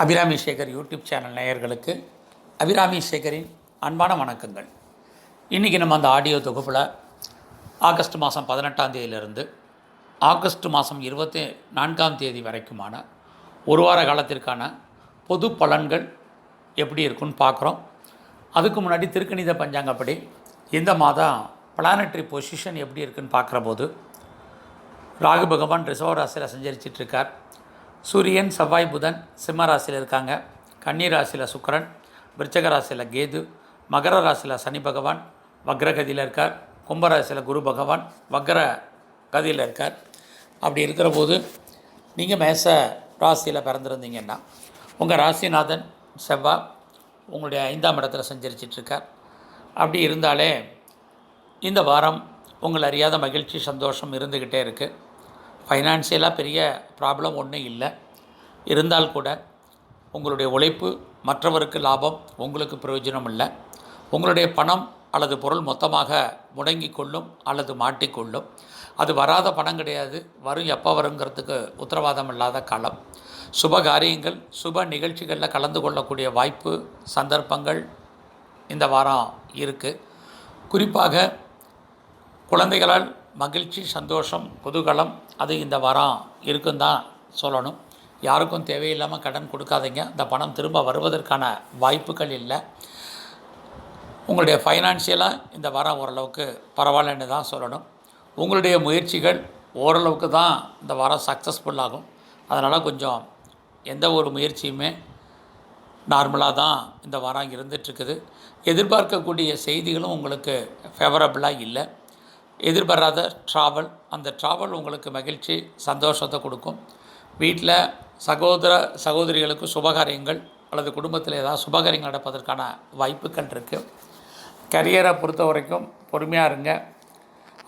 Abirami Sekar YouTube channel நேயர்களுக்கு அபிராமி சேகரின் அன்பான வணக்கங்கள். இன்றைக்கி நம்ம அந்த ஆடியோ தொகுப்பில் ஆகஸ்ட் மாதம் 18ஆம் தேதியிலிருந்து ஆகஸ்ட் மாதம் 24ஆம் தேதி வரைக்குமான ஒரு வார காலத்திற்கான பொது பலன்கள் எப்படி இருக்குன்னு பார்க்குறோம். அதுக்கு முன்னாடி திருக்கணித பஞ்சாங்கப்படி இந்த மாதம் பிளானட்ரி பொசிஷன் எப்படி இருக்குன்னு பார்க்குற போது ராகு பகவான் ரிஷப ராசியில் சஞ்சரிச்சிட்ருக்கார். சூரியன் செவ்வாய் புதன் சிம்ம ராசியில் இருக்காங்க. கன்னி ராசியில் சுக்கிரன், விருச்சக ராசியில் கேது, மகர ராசியில் சனி பகவான் வக்ரகதியில் இருக்கார். கும்பராசியில் குரு பகவான் வக்ர கதியில் இருக்கார். அப்படி இருக்கிற போது நீங்கள் மேச ராசியில் பிறந்திருந்தீங்கன்னா உங்கள் ராசிநாதன் செவ்வாய் உங்களுடைய 5ஆம் இடத்துல சஞ்சரிச்சிட்ருக்கார். அப்படி இருந்தாலே இந்த வாரம் உங்களை அறியாத மகிழ்ச்சி சந்தோஷம் இருந்துக்கிட்டே இருக்குது. ஃபைனான்சியலாக பெரிய ப்ராப்ளம் ஒன்றும் இல்லை. இருந்தால் கூட உங்களுடைய உழைப்பு மற்றவருக்கு லாபம், உங்களுக்கு பிரயோஜனம் இல்லை. உங்களுடைய பணம் அல்லது பொருள் மொத்தமாக முடங்கி கொள்ளும் அல்லது மாட்டிக்கொள்ளும். அது வராத பணம் கிடையாது, வரும் எப்போ வருங்கிறதுக்கு உத்தரவாதம் இல்லாத காலம். சுப காரியங்கள் சுப நிகழ்ச்சிகளில் கலந்து கொள்ளக்கூடிய வாய்ப்பு சந்தர்ப்பங்கள் இந்த வாரம் இருக்குது. குறிப்பாக குழந்தைகளால் மகிழ்ச்சி சந்தோஷம் குதூகலம் அது இந்த வாரம் இருக்குன்னு தான் சொல்லணும். யாருக்கும் தேவையில்லாமல் கடன் கொடுக்காதீங்க. இந்த பணம் திரும்ப வருவதற்கான வாய்ப்புகள் இல்லை. உங்களுடைய ஃபைனான்சியலாக இந்த வாரம் ஓரளவுக்கு பரவாயில்லன்னு தான் சொல்லணும். உங்களுடைய முயற்சிகள் ஓரளவுக்கு தான் இந்த வாரம் சக்ஸஸ்ஃபுல் ஆகும். அதனால் கொஞ்சம் எந்த ஒரு முயற்சியுமே நார்மலாக தான் இந்த வாரம் இருந்துகிட்ருக்குது. எதிர்பார்க்கக்கூடிய செய்திகளும் உங்களுக்கு ஃபேவரபுளாக இல்லை. எதிர்பாராத ட்ராவல், அந்த ட்ராவல் உங்களுக்கு மகிழ்ச்சி சந்தோஷத்தை கொடுக்கும். வீட்டில் சகோதர சகோதரிகளுக்கு சுபகாரியங்கள் அல்லது குடும்பத்தில் ஏதாவது சுபகாரியங்கள் நடப்பதற்கான வாய்ப்புகள் இருக்குது. கரியரை பொறுத்த வரைக்கும் பொறுமையாக இருங்க,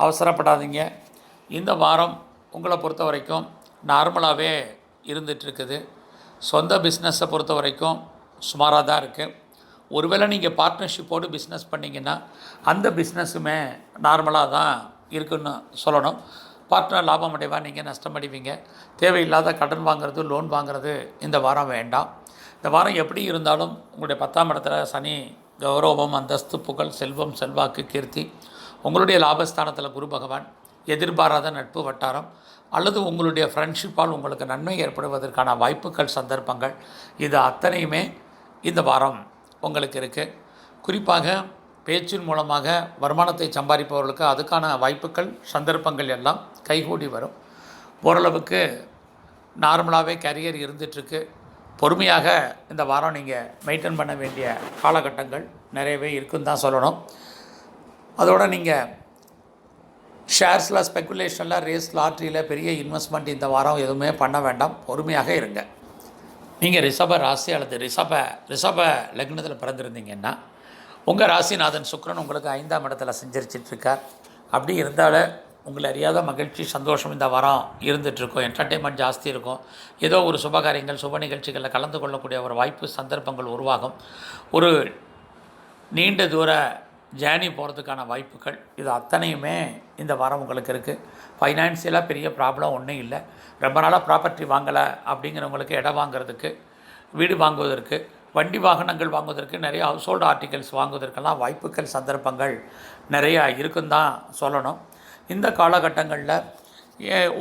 அவசரப்படாதீங்க. இந்த வாரம் உங்களை பொறுத்த வரைக்கும் நார்மலாகவே இருந்துகிட்ருக்குது. சொந்த பிஸ்னஸை பொறுத்த வரைக்கும் சுமாராக தான் இருக்குது. ஒருவேளை நீங்கள் பார்ட்னர்ஷிப்போடு பிஸ்னஸ் பண்ணிங்கன்னா அந்த பிஸ்னஸுமே நார்மலாக தான் இருக்குன்னு சொல்லணும். பார்ட்னர் லாபம் அடைவா, நீங்கள் நஷ்டம் அடைவீங்க. தேவையில்லாத கடன் வாங்குறது லோன் வாங்குறது இந்த வாரம் வேண்டாம். இந்த வாரம் எப்படி இருந்தாலும் உங்களுடைய 10ஆம் இடத்துல சனி கௌரவம் அந்தஸ்து புகழ் செல்வம் செல்வாக்கு கீர்த்தி, உங்களுடைய லாபஸ்தானத்தில் குரு பகவான், எதிர்பாராத நட்பு வட்டாரம் அல்லது உங்களுடைய ஃப்ரெண்ட்ஷிப்பால் உங்களுக்கு நன்மை ஏற்படுவதற்கான வாய்ப்புகள் சந்தர்ப்பங்கள் இது அத்தனையுமே இந்த வாரம் உங்களுக்கு இருக்குது. குறிப்பாக பேச்சின் மூலமாக வருமானத்தை சம்பாதிப்பவர்களுக்கு அதுக்கான வாய்ப்புகள் சந்தர்ப்பங்கள் எல்லாம் கைகூடி வரும். ஓரளவுக்கு நார்மலாகவே கேரியர் இருந்துகிட்ருக்கு. பொறுமையாக இந்த வாரம் நீங்கள் மெயின்டைன் பண்ண வேண்டிய காலகட்டங்கள் நிறையவே இருக்குன்னு தான் சொல்லணும். அதோடு நீங்கள் ஷேர்ஸில் ஸ்பெக்குலேஷனில் ரேஸ் லாட்ரியில் பெரிய இன்வெஸ்ட்மெண்ட் இந்த வாரம் எதுவுமே பண்ண வேண்டாம். பொறுமையாக இருங்க. நீங்கள் ரிஷப ராசி அல்லது ரிஷப லக்னத்தில் பிறந்திருந்தீங்கன்னா உங்கள் ராசிநாதன் சுக்கிரன் உங்களுக்கு 5ஆம் இடத்துல சஞ்சரிச்சிட்ருக்கார். அப்படி இருந்தாலே உங்களை அறியாத மகிழ்ச்சி சந்தோஷம் இந்த வாரம் இருந்துகிட்ருக்கும். என்டர்டெயின்மெண்ட் ஜாஸ்தி இருக்கும். ஏதோ ஒரு சுபகாரியங்கள் சுப நிகழ்ச்சிகளில் கலந்து கொள்ளக்கூடிய ஒரு வாய்ப்பு சந்தர்ப்பங்கள் உருவாகும். ஒரு நீண்ட தூர ஜேர்னி போகிறதுக்கான வாய்ப்புகள் இது அத்தனையுமே இந்த வாரம் உங்களுக்கு இருக்குது. ஃபைனான்சியலாக பெரிய ப்ராப்ளம் ஒன்றும் இல்லை. ரொம்ப நாளாக ப்ராப்பர்ட்டி வாங்கலை அப்படிங்கிறவங்களுக்கு இடம் வாங்குறதுக்கு, வீடு வாங்குவதற்கு, வண்டி வாகனங்கள் வாங்குவதற்கு, நிறைய ஹவுஸ் ஹோல்டு ஆர்டிகல்ஸ் வாங்குவதற்கெல்லாம் வாய்ப்புகள் சந்தர்ப்பங்கள் நிறையா இருக்குன்னு தான் சொல்லணும். இந்த காலகட்டங்களில்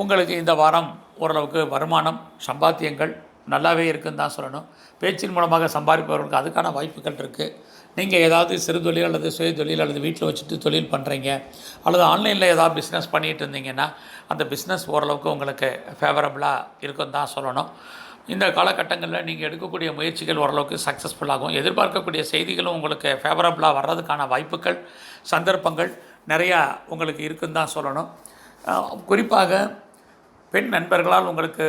உங்களுக்கு இந்த வாரம் ஓரளவுக்கு வருமானம் சம்பாத்தியங்கள் நல்லாவே இருக்குன்னு தான் சொல்லணும். பேச்சின் மூலமாக சம்பாதிப்பவர்களுக்கு அதுக்கான வாய்ப்புகள் இருக்குது. நீங்கள் ஏதாவது சிறு தொழில் அல்லது சுய தொழில் அல்லது வீட்டில் வச்சுட்டு தொழில் பண்ணுறீங்க அல்லது ஆன்லைனில் ஏதாவது பிஸ்னஸ் பண்ணிகிட்டு இருந்தீங்கன்னா அந்த பிஸ்னஸ் ஓரளவுக்கு உங்களுக்கு ஃபேவரபுளாக இருக்குன்னு தான் சொல்லணும். இந்த காலகட்டங்களில் நீங்கள் எடுக்கக்கூடிய முயற்சிகள் ஓரளவுக்கு சக்ஸஸ்ஃபுல்லாகும். எதிர்பார்க்கக்கூடிய செய்திகளும் உங்களுக்கு ஃபேவரபுளாக வர்றதுக்கான வாய்ப்புகள் சந்தர்ப்பங்கள் நிறையா உங்களுக்கு இருக்குன்னு தான் சொல்லணும். குறிப்பாக பெண் நண்பர்களால் உங்களுக்கு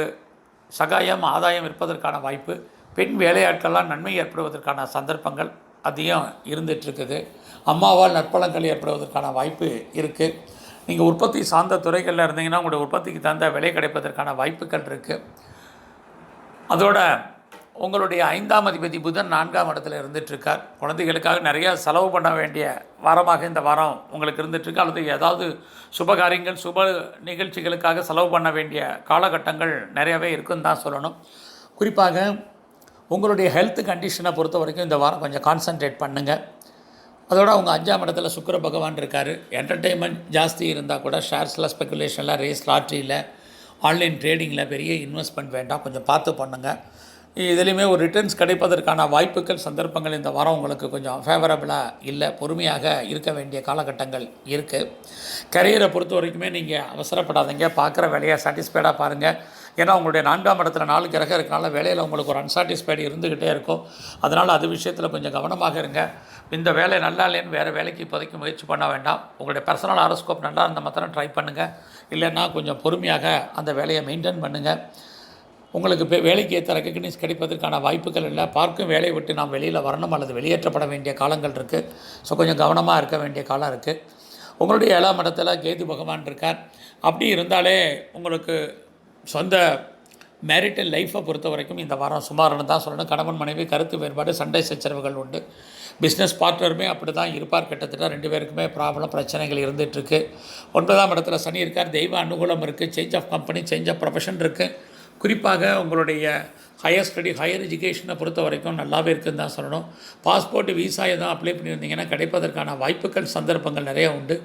சகாயம் ஆதாயம் இருப்பதற்கான வாய்ப்பு, பெண் வேலையாட்களால் நன்மை ஏற்படுவதற்கான சந்தர்ப்பங்கள் அதையும் இருந்துகிட்ருக்குது. அம்மாவால் நற்பலன்கள் ஏற்படுவதற்கான வாய்ப்பு இருக்குது. நீங்கள் உற்பத்தி சார்ந்த துறைகளில் இருந்தீங்கன்னா உங்களுடைய உற்பத்திக்கு தகுந்த விலை கிடைப்பதற்கான வாய்ப்புகள் இருக்குது. அதோட உங்களுடைய 5ஆம் அதிபதி புதன் 4ஆம் இடத்துல இருந்துகிட்ருக்கார். குழந்தைகளுக்காக நிறையா செலவு பண்ண வேண்டிய வாரமாக இந்த வாரம் உங்களுக்கு இருந்துகிட்ருக்கு. அல்லது ஏதாவது சுபகாரியங்கள் சுப நிகழ்ச்சிகளுக்காக செலவு பண்ண வேண்டிய காலகட்டங்கள் நிறையவே இருக்குன்னு தான் சொல்லணும். குறிப்பாக உங்களுடைய ஹெல்த் கண்டிஷனை பொறுத்த வரைக்கும் இந்த வாரம் கொஞ்சம் கான்சன்ட்ரேட் பண்ணுங்கள். அதோட அவங்க 5ஆம் இடத்துல சுக்கிர பகவான் இருக்கார். என்டர்டெயின்மெண்ட் ஜாஸ்தி இருந்தால் கூட ஷேர்ஸில், ஸ்பெக்குலேஷனில், ரேஸ், லாட்ரியில், ஆன்லைன் ட்ரேடிங்கில் பெரிய இன்வெஸ்ட்மெண்ட் வேண்டாம், கொஞ்சம் பார்த்து பண்ணுங்கள். இதுலேயுமே ஒரு ரிட்டர்ன்ஸ் கிடைப்பதற்கான வாய்ப்புகள், சந்தர்ப்பங்கள் இந்த வாரம் உங்களுக்கு கொஞ்சம் ஃபேவரபுளாக இல்லை. பொறுமையாக இருக்க வேண்டிய காலகட்டங்கள் இருக்குது. கரியரை பொறுத்த வரைக்குமே நீங்கள் அவசரப்படாதீங்க. பார்க்குற வேலையை சாட்டிஸ்ஃபைடாக பாருங்கள். ஏன்னா உங்களுடைய 4ஆம் இடத்துல 4 கிரகம் இருக்கனால வேலையில் உங்களுக்கு ஒரு அன்சாட்டிஸ்ஃபைடு இருந்துக்கிட்டே இருக்கும். அதனால் அது விஷயத்தில் கொஞ்சம் கவனமாக இருங்க. இந்த வேலை நல்லா இல்லைன்னு வேறு வேலைக்கு இப்போதைக்கு முயற்சி பண்ண வேண்டாம். உங்களுடைய பர்சனல் ஹாரோஸ்கோப் நல்லா இருந்த மாத்திரம் ட்ரை பண்ணுங்கள். இல்லைன்னா கொஞ்சம் பொறுமையாக அந்த வேலையை மெயின்டைன் பண்ணுங்கள். உங்களுக்கு வேலைக்கு ஏற்ற ரெக்கக்னைஸ் கிடைப்பதற்கான வாய்ப்புகள் இல்லை. பார்க்கும் வேலையை விட்டு நாம் வெளியில் வரணும் அல்லது வெளியேற்றப்பட வேண்டிய காலங்கள் இருக்குது. ஸோ கொஞ்சம் கவனமாக இருக்க வேண்டிய காலம் இருக்குது. உங்களுடைய 7ஆம் இடத்துல கேது பகவான் இருக்கார். அப்படி இருந்தாலே உங்களுக்கு சொந்த மேரிட்டல் லைஃப்பை பொறுத்த வரைக்கும் இந்த வாரம் சுமார்னு தான் சொல்லணும். கணவன் மனைவி கருத்து வேறுபாடு, சண்டை சச்சரவுகள் உண்டு. பிஸ்னஸ் பார்ட்னருமே அப்படி தான் இருப்பார். கிட்டத்தட்ட 2 பேருக்குமே பிரச்சனைகள் இருந்துகிட்ருக்கு. 9ஆம் இடத்துல சனி இருக்கார். தெய்வ அனுகூலம் இருக்குது. Change of company, change of profession இருக்குது. குறிப்பாக உங்களுடைய ஹையர் ஸ்டடி, ஹையர் எஜுகேஷனை பொறுத்த வரைக்கும் நல்லாவே இருக்குதுன்னு தான் சொல்லணும். பாஸ்போர்ட், விசா எதுவும் அப்ளை பண்ணியிருந்தீங்கன்னா கிடைப்பதற்கான வாய்ப்புகள், சந்தர்ப்பங்கள் நிறைய உண்டு.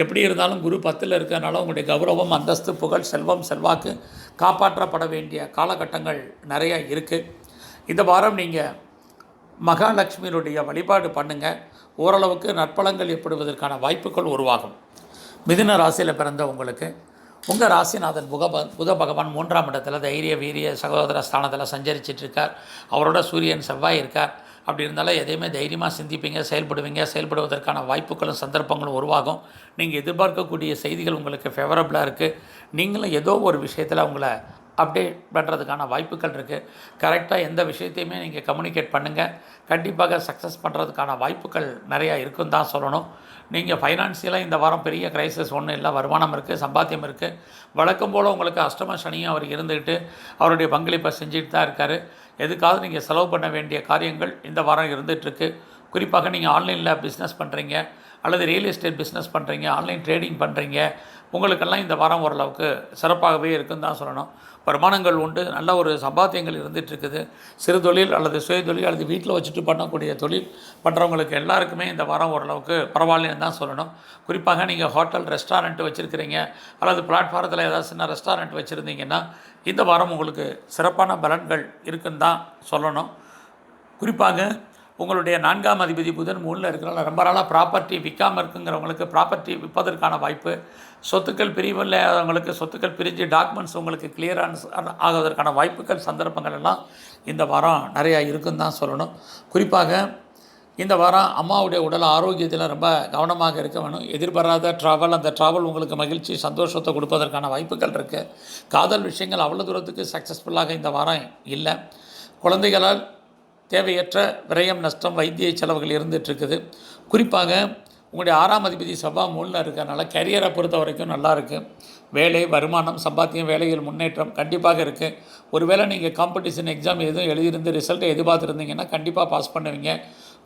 எப்படி இருந்தாலும் குரு 10ல் இருக்கிறதுனால உங்களுடைய கௌரவம், அந்தஸ்து, புகழ், செல்வம், செல்வாக்கு காப்பாற்றப்பட வேண்டிய காலகட்டங்கள் நிறையா இருக்குது. இந்த வாரம் நீங்கள் மகாலட்சுமியினுடைய வழிபாடு பண்ணுங்கள். ஓரளவுக்கு நற்பலங்கள் ஏற்படுவதற்கான வாய்ப்புகள் உருவாகும். மிதுன ராசியில் பிறந்த உங்களுக்கு உங்கள் ராசிநாதன் புத பகவான் 3ஆம் இடத்துல தைரிய, வீரிய, சகோதர ஸ்தானத்தில் சஞ்சரிச்சிட்ருக்கார். அவரோட சூரியன், செவ்வாய் இருக்கார். அப்படி இருந்தாலும் எதையுமே தைரியமாக சிந்திப்பீங்க, செயல்படுவதற்கான வாய்ப்புகளும் சந்தர்ப்பங்களும் உருவாகும். நீங்கள் எதிர்பார்க்கக்கூடிய செய்திகள் உங்களுக்கு ஃபேவரபுளாக இருக்குது. நீங்களும் ஏதோ ஒரு விஷயத்தில் உங்களை அப்டேட் பண்ணுறதுக்கான வாய்ப்புகள் இருக்குது. கரெக்டாக எந்த விஷயத்தையுமே நீங்கள் கம்யூனிகேட் பண்ணுங்கள். கண்டிப்பாக சக்ஸஸ் பண்ணுறதுக்கான வாய்ப்புகள் நிறையா இருக்குன்னு தான் சொல்லணும். நீங்கள் ஃபைனான்சியலாக இந்த வாரம் பெரிய கிரைசிஸ் ஒன்றும் இல்லை. வருமானம் இருக்குது, சம்பாத்தியம் இருக்குது. வழக்கம் போல் உங்களுக்கு அஷ்டம சனியும் அவர் இருந்துக்கிட்டு அவருடைய பங்களிப்பை செஞ்சுட்டு தான் இருக்கார். எதுக்காவது நீங்கள் செலவு பண்ண வேண்டிய காரியங்கள் இந்த வாரம் இருந்துகிட்ருக்கு. குறிப்பாக நீங்கள் ஆன்லைனில் பிஸ்னஸ் பண்ணுறீங்க அல்லது ரியல் எஸ்டேட் பிஸ்னஸ் பண்ணுறீங்க, ஆன்லைன் ட்ரேடிங் பண்ணுறீங்க, உங்களுக்கெல்லாம் இந்த வாரம் ஓரளவுக்கு சிறப்பாகவே இருக்குன்னு தான் சொல்லணும். வருமானங்கள் உண்டு, நல்ல ஒரு சம்பாத்தியங்கள் இருந்துகிட்ருக்குது. சிறு தொழில் அல்லது சுய தொழில் அல்லது வீட்டில் வச்சுட்டு பண்ணக்கூடிய தொழில் பண்ணுறவங்களுக்கு எல்லாருக்குமே இந்த வாரம் ஓரளவுக்கு பரவாயில்லன்னு தான் சொல்லணும். குறிப்பாக நீங்கள் ஹோட்டல், ரெஸ்டாரண்ட் வச்சுருக்கிறீங்க அல்லது பிளாட்ஃபாரத்தில் ஏதாவது சின்ன ரெஸ்டாரண்ட் வச்சுருந்தீங்கன்னா இந்த வாரம் உங்களுக்கு சிறப்பான பலன்கள் இருக்குன்னு தான் சொல்லணும். குறிப்பாக உங்களுடைய 4ஆம் அதிபதி புதன் 3ல் இருக்கிறனால ரொம்ப நாளாக ப்ராப்பர்ட்டி விற்காமல் இருக்குங்கிறவங்களுக்கு ப்ராப்பர்ட்டி விற்பதற்கான வாய்ப்பு, சொத்துக்கள் பிரிவில்லாதவங்களுக்கு சொத்துக்கள் பிரிஞ்சு டாக்குமெண்ட்ஸ் உங்களுக்கு கிளியரான ஆகுவதற்கான வாய்ப்புகள், சந்தர்ப்பங்கள் எல்லாம் இந்த வாரம் நிறையா இருக்குன்னு தான் சொல்லணும். குறிப்பாக இந்த வாரம் அம்மாவுடைய உடல் ஆரோக்கியத்தில் ரொம்ப கவனமாக இருக்க வேணும். எதிர்பாராத ட்ராவல், அந்த ட்ராவல் உங்களுக்கு மகிழ்ச்சி, சந்தோஷத்தை கொடுப்பதற்கான வாய்ப்புகள் இருக்குது. காதல் விஷயங்கள் அவ்வளோ தூரத்துக்கு சக்ஸஸ்ஃபுல்லாக இந்த வாரம் இல்லை. குழந்தைகளால் தேவையற்ற விரயம், நஷ்டம், வைத்திய செலவுகள் இருந்துகிட்ருக்குது. குறிப்பாக உங்களுடைய 6ஆம் அதிபதி செவ்வாய் 3ல் இருக்கிறனால கரியரை பொறுத்த வரைக்கும் நல்லா இருக்குது. வேலை, வருமானம், சம்பாத்தியம், வேலையில் முன்னேற்றம் கண்டிப்பாக இருக்குது. ஒருவேளை நீங்கள் காம்படிஷன் எக்ஸாம் எதுவும் எழுதியிருந்து ரிசல்ட்டை எதிர்பார்த்துருந்தீங்கன்னா கண்டிப்பாக பாஸ் பண்ணுவீங்க.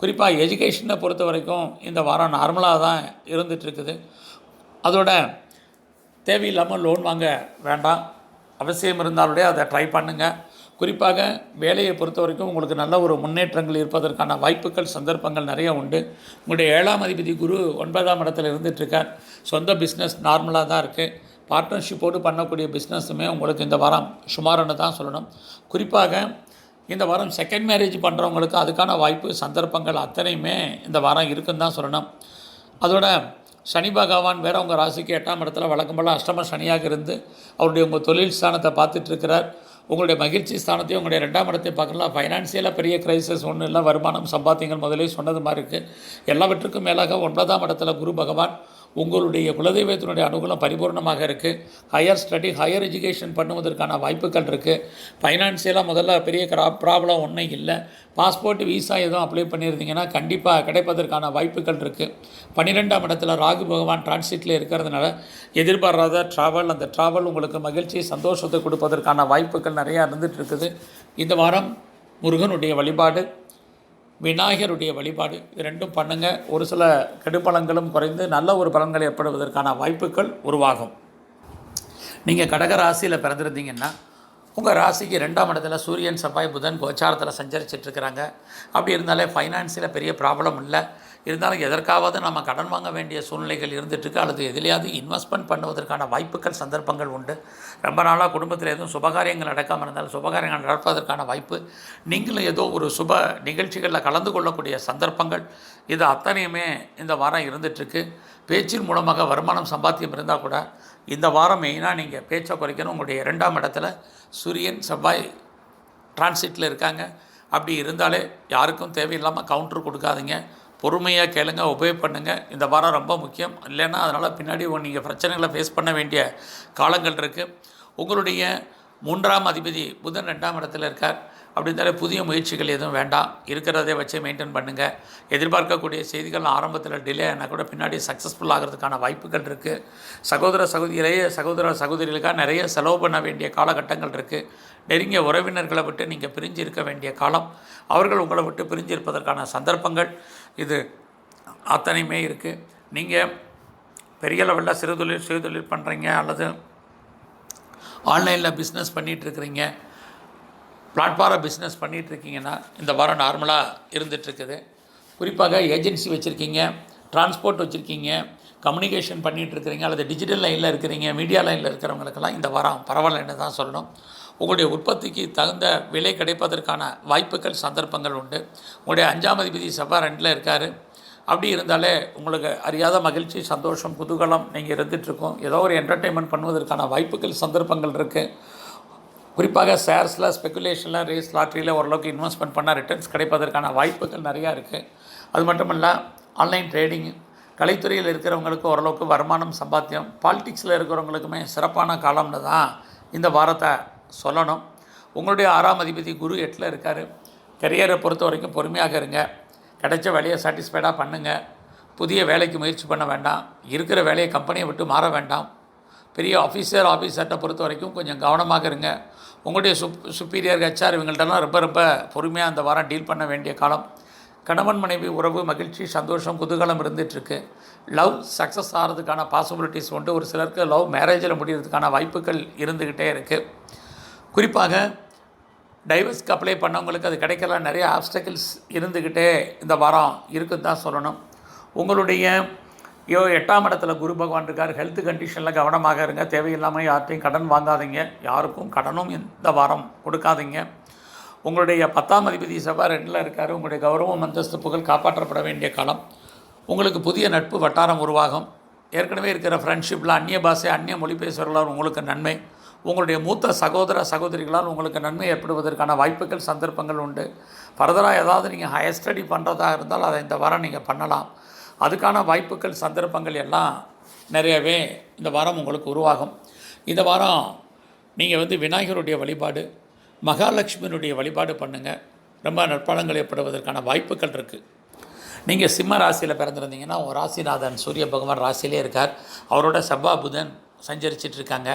குறிப்பாக எஜுகேஷனை பொறுத்த வரைக்கும் இந்த வாரம் நார்மலாக தான் இருந்துகிட்ருக்குது. அதோட தேவையில்லாமல் லோன் வாங்க வேண்டாம். அவசியம் இருந்தாலுடைய அதை ட்ரை பண்ணுங்கள். குறிப்பாக வேலையை பொறுத்த வரைக்கும் உங்களுக்கு நல்ல ஒரு முன்னேற்றங்கள் இருப்பதற்கான வாய்ப்புகள், சந்தர்ப்பங்கள் நிறைய உண்டு. உங்களுடைய 7ஆம் அதிபதி குரு 9ஆம் இடத்துல இருந்துகிட்ருக்கார். சொந்த பிஸ்னஸ் நார்மலாக தான் இருக்குது. பார்ட்னர்ஷிப்போடு பண்ணக்கூடிய பிஸ்னஸுமே உங்களுக்கு இந்த வாரம் சுமார்னு தான் சொல்லணும். குறிப்பாக இந்த வாரம் செகண்ட் மேரேஜ் பண்ணுறவங்களுக்கு அதுக்கான வாய்ப்பு, சந்தர்ப்பங்கள் அத்தனையுமே இந்த வாரம் இருக்குன்னு தான் சொல்லணும். அதோட சனி பகவான் வேறு உங்கள் ராசிக்கு 8ஆம் இடத்துல வழக்கம் போல் அஷ்டம சனியாக இருந்து அவருடைய உங்கள் தொழில் ஸ்தானத்தை பார்த்துட்ருக்கிறார். உங்களுடைய மகிழ்ச்சி ஸ்தானத்தையும் உங்களுடைய 2ஆம் இடத்தையும் பார்க்கலாம். ஃபைனான்சியலாக பெரிய கிரைசிஸ் ஒன்றும் இல்லை. வருமானம், சம்பாத்தியங்கள் முதலே சொன்னது மாதிரி இருக்குது. எல்லாவற்றுக்கும் மேலாக 9ஆம் இடத்துல குரு பகவான் உங்களுடைய குலதெய்வத்தினுடைய அனுகூலம் பரிபூர்ணமாக இருக்குது. ஹையர் ஸ்டடி, ஹையர் எஜுகேஷன் பண்ணுவதற்கான வாய்ப்புகள் இருக்குது. ஃபைனான்சியலாக முதல்ல பெரிய ப்ராப்ளம் ஒன்றும் இல்லை. பாஸ்போர்ட், விசா எதுவும் அப்ளை பண்ணியிருந்தீங்கன்னா கண்டிப்பாக கிடைப்பதற்கான வாய்ப்புகள் இருக்குது. 12ஆம் இடத்துல ராகு பகவான் டிரான்சிட்டில் இருக்கிறதுனால எதிர்பாராத ட்ராவல், அந்த ட்ராவல் உங்களுக்கு மகிழ்ச்சி, சந்தோஷத்தை கொடுப்பதற்கான வாய்ப்புகள் நிறையா இருந்துகிட்டு இருக்குது. இந்த வாரம் முருகனுடைய வழிபாடு, விநாயகருடைய வழிபாடு, இது ரெண்டும் பண்ணுங்கள். ஒரு சில கெடுபலங்களும் குறைந்து நல்ல ஒரு பலன்கள் ஏற்படுவதற்கான வாய்ப்புகள் உருவாகும். நீங்கள் கடக ராசியில் பிறந்திருந்தீங்கன்னா உங்கள் ராசிக்கு 2ஆம் இடத்துல சூரியன் செவ்வாய் புதன் கோச்சாரத்தில் சஞ்சரிச்சிட்ருக்கிறாங்க. அப்படி இருந்தாலே ஃபைனான்ஸில் பெரிய ப்ராப்ளம் இல்லை. இருந்தாலும் எதற்காவது நம்ம கடன் வாங்க வேண்டிய சூழ்நிலைகள் இருந்துகிட்ருக்கு, அல்லது எதிலையாவது இன்வெஸ்ட்மெண்ட் பண்ணுவதற்கான வாய்ப்புகள் சந்தர்ப்பங்கள் உண்டு. ரொம்ப நாளாக குடும்பத்தில் எதுவும் சுபகாரியங்கள் நடக்காமல் இருந்தாலும் சுபகாரியங்கள் நடப்பதற்கான வாய்ப்பு, நீங்களும் ஏதோ ஒரு சுப நிகழ்ச்சிகளில் கலந்து கொள்ளக்கூடிய சந்தர்ப்பங்கள், இது அத்தனையுமே இந்த வாரம் இருந்துகிட்ருக்கு. பேச்சின் மூலமாக வருமானம் சம்பாத்தியம் இருந்தால் கூட இந்த வாரம் மெயினாக நீங்கள் பேச்சை குறைக்கணும். உங்களுடைய 2ஆம் இடத்துல சூரியன் செவ்வாய் டிரான்சிட்டில் இருக்காங்க. அப்படி இருந்தாலே யாருக்கும் தேவையில்லாமல் கவுண்டர் கொடுக்காதீங்க. பொறுமையாக கேளுங்க, ஒபே பண்ணுங்கள். இந்த வாரம் ரொம்ப முக்கியம். இல்லைன்னா அதனால் பின்னாடி நீங்கள் பிரச்சனைகளை ஃபேஸ் பண்ண வேண்டிய காலங்கள் இருக்குது. உங்களுடைய 3ஆம் அதிபதி புதன் 2ஆம் இடத்துல இருக்கார். அப்படி இருந்தாலே புதிய முயற்சிகள் எதுவும் வேண்டாம், இருக்கிறதே வச்சு மெயின்டைன் பண்ணுங்கள். எதிர்பார்க்கக்கூடிய செய்திகள் ஆரம்பத்தில் டிலே ஆனால் கூட பின்னாடி சக்ஸஸ்ஃபுல் ஆகிறதுக்கான வாய்ப்புகள் இருக்குது. சகோதர சகோதரிகளுக்காக நிறைய செலவு பண்ண வேண்டிய காலகட்டங்கள் இருக்குது. நெருங்கிய உறவினர்களை விட்டு நீங்கள் பிரிஞ்சு இருக்க வேண்டிய காலம், அவர்கள் உங்களை விட்டு பிரிஞ்சு இருப்பதற்கான சந்தர்ப்பங்கள், இது அத்தனையுமே இருக்குது. நீங்கள் பெரிய லெவலில் சுயதொழில் பண்ணுறீங்க, அல்லது ஆன்லைனில் பிஸ்னஸ் பண்ணிகிட்ருக்கிறீங்க, பிளாட்ஃபார்ம் பிஸ்னஸ் பண்ணிகிட்ருக்கீங்கன்னா இந்த வாரம் நார்மலாக இருந்துகிட்ருக்குது. குறிப்பாக ஏஜென்சி வச்சுருக்கீங்க, டிரான்ஸ்போர்ட் வச்சுருக்கீங்க, கம்யூனிகேஷன் பண்ணிகிட்ருக்கிறீங்க, அல்லது டிஜிட்டல் லைனில் இருக்கிறீங்க, மீடியா லைனில் இருக்கிறவங்களுக்கெல்லாம் இந்த வாரம் பரவாயில்லன்னு தான் சொல்லணும். உங்களுடைய உற்பத்திக்கு தகுந்த விலை கிடைப்பதற்கான வாய்ப்புகள் சந்தர்ப்பங்கள் உண்டு. உங்களுடைய 5ஆம் அதிபதி செவ்வாய் 2ல் இருக்கார். அப்படி இருந்தாலே உங்களுக்கு அறியாத மகிழ்ச்சி, சந்தோஷம், குதூகலம் நீங்கள் இருந்துகிட்ருக்கோம். ஏதோ ஒரு என்டர்டெயின்மெண்ட் பண்ணுவதற்கான வாய்ப்புகள் சந்தர்ப்பங்கள் இருக்குது. குறிப்பாக ஷேர்ஸில், ஸ்பெக்குலேஷனில், ரேஸ், லாட்ரியில் ஓரளவுக்கு இன்வெஸ்ட்மெண்ட் பண்ணால் ரிட்டர்ன்ஸ் கிடைப்பதற்கான வாய்ப்புகள் நிறையா இருக்குது. அது மட்டும் இல்லை, ஆன்லைன் ட்ரேடிங், கலைத்துறையில் இருக்கிறவங்களுக்கு ஓரளவுக்கு வருமானம் சம்பாத்தியம், பாலிட்டிக்ஸில் இருக்கிறவங்களுக்குமே சிறப்பான காலம்னு தான் இந்த வாரத்தை சொல்லணும். உங்களுடைய 6ஆம் அதிபதி குரு 8ல் இருக்கார். கரியரை பொறுத்த வரைக்கும் பொறுமையாக இருங்க. கிடைச்ச வேலையை சாட்டிஸ்ஃபைடாக பண்ணுங்கள். புதிய வேலைக்கு முயற்சி பண்ண வேண்டாம். இருக்கிற வேலையை கம்பெனியை விட்டு மாற வேண்டாம். பெரிய ஆஃபீஸர்கிட்ட பொறுத்த வரைக்கும் கொஞ்சம் கவனமாக இருங்க. உங்களுடைய சுப்பீரியர் ஹெச்ஆர் இவங்கள்ட்டலாம் ரொம்ப பொறுமையாக அந்த வாரம் டீல் பண்ண வேண்டிய காலம். கணவன் மனைவி உறவு மகிழ்ச்சி, சந்தோஷம், குதூகலம் இருந்துகிட்ருக்கு. லவ் சக்ஸஸ் ஆகிறதுக்கான பாசிபிலிட்டிஸ் உண்டு. ஒரு சிலருக்கு லவ் மேரேஜில் முடிகிறதுக்கான வாய்ப்புகள் இருந்துக்கிட்டே இருக்குது. குறிப்பாக டைவர்ஸ்க்கு அப்ளை பண்ணவங்களுக்கு அது கிடைக்கல, நிறைய ஆப்ஸ்டக்கிள்ஸ் இருந்துக்கிட்டே இந்த வாரம் இருக்குன்னு தான் சொல்லணும். உங்களுடைய 8ஆம் இடத்துல குரு பகவான் இருக்கார். ஹெல்த் கண்டிஷனில் கவனமாக இருங்க. தேவையில்லாமல் யார்ட்டையும் கடன் வாங்காதீங்க. யாருக்கும் கடனும் இந்த வாரம் கொடுக்காதீங்க. உங்களுடைய 10ஆம் அதிபதி செவ்வாய் 2ல் இருக்கார். உங்களுடைய கௌரவம், அந்தஸ்து, புகழ் காப்பாற்றப்பட வேண்டிய காலம். உங்களுக்கு புதிய நட்பு வட்டாரம் உருவாகும். ஏற்கனவே இருக்கிற ஃப்ரெண்ட்ஷிப்பில் அந்நிய பாஷை, அந்நிய மொழி பேசுகிறவர்களால் உங்களுக்கு நன்மை. உங்களுடைய மூத்த சகோதரிகளால் உங்களுக்கு நன்மை ஏற்படுவதற்கான வாய்ப்புகள் சந்தர்ப்பங்கள் உண்டு. ஃபர்தராக ஏதாவது நீங்கள் ஹையர் ஸ்டடி பண்ணுறதா இருந்தால் அதை இந்த வாரம் நீங்கள் பண்ணலாம். அதுக்கான வாய்ப்புகள் சந்தர்ப்பங்கள் எல்லாம் நிறையவே இந்த வாரம் உங்களுக்கு உருவாகும். இந்த வாரம் நீங்கள் விநாயகருடைய வழிபாடு, மகாலட்சுமியினுடைய வழிபாடு பண்ணுங்கள். ரொம்ப நற்பலங்கள் ஏற்படுவதற்கான வாய்ப்புகள் இருக்குது. நீங்கள் சிம்ம ராசியில் பிறந்திருந்தீங்கன்னா ஒரு ராசிநாதன் சூரிய பகவான் ராசியிலே இருக்கார். அவரோட செவ்வாய் புதன் சஞ்சரிச்சிட்ருக்காங்க.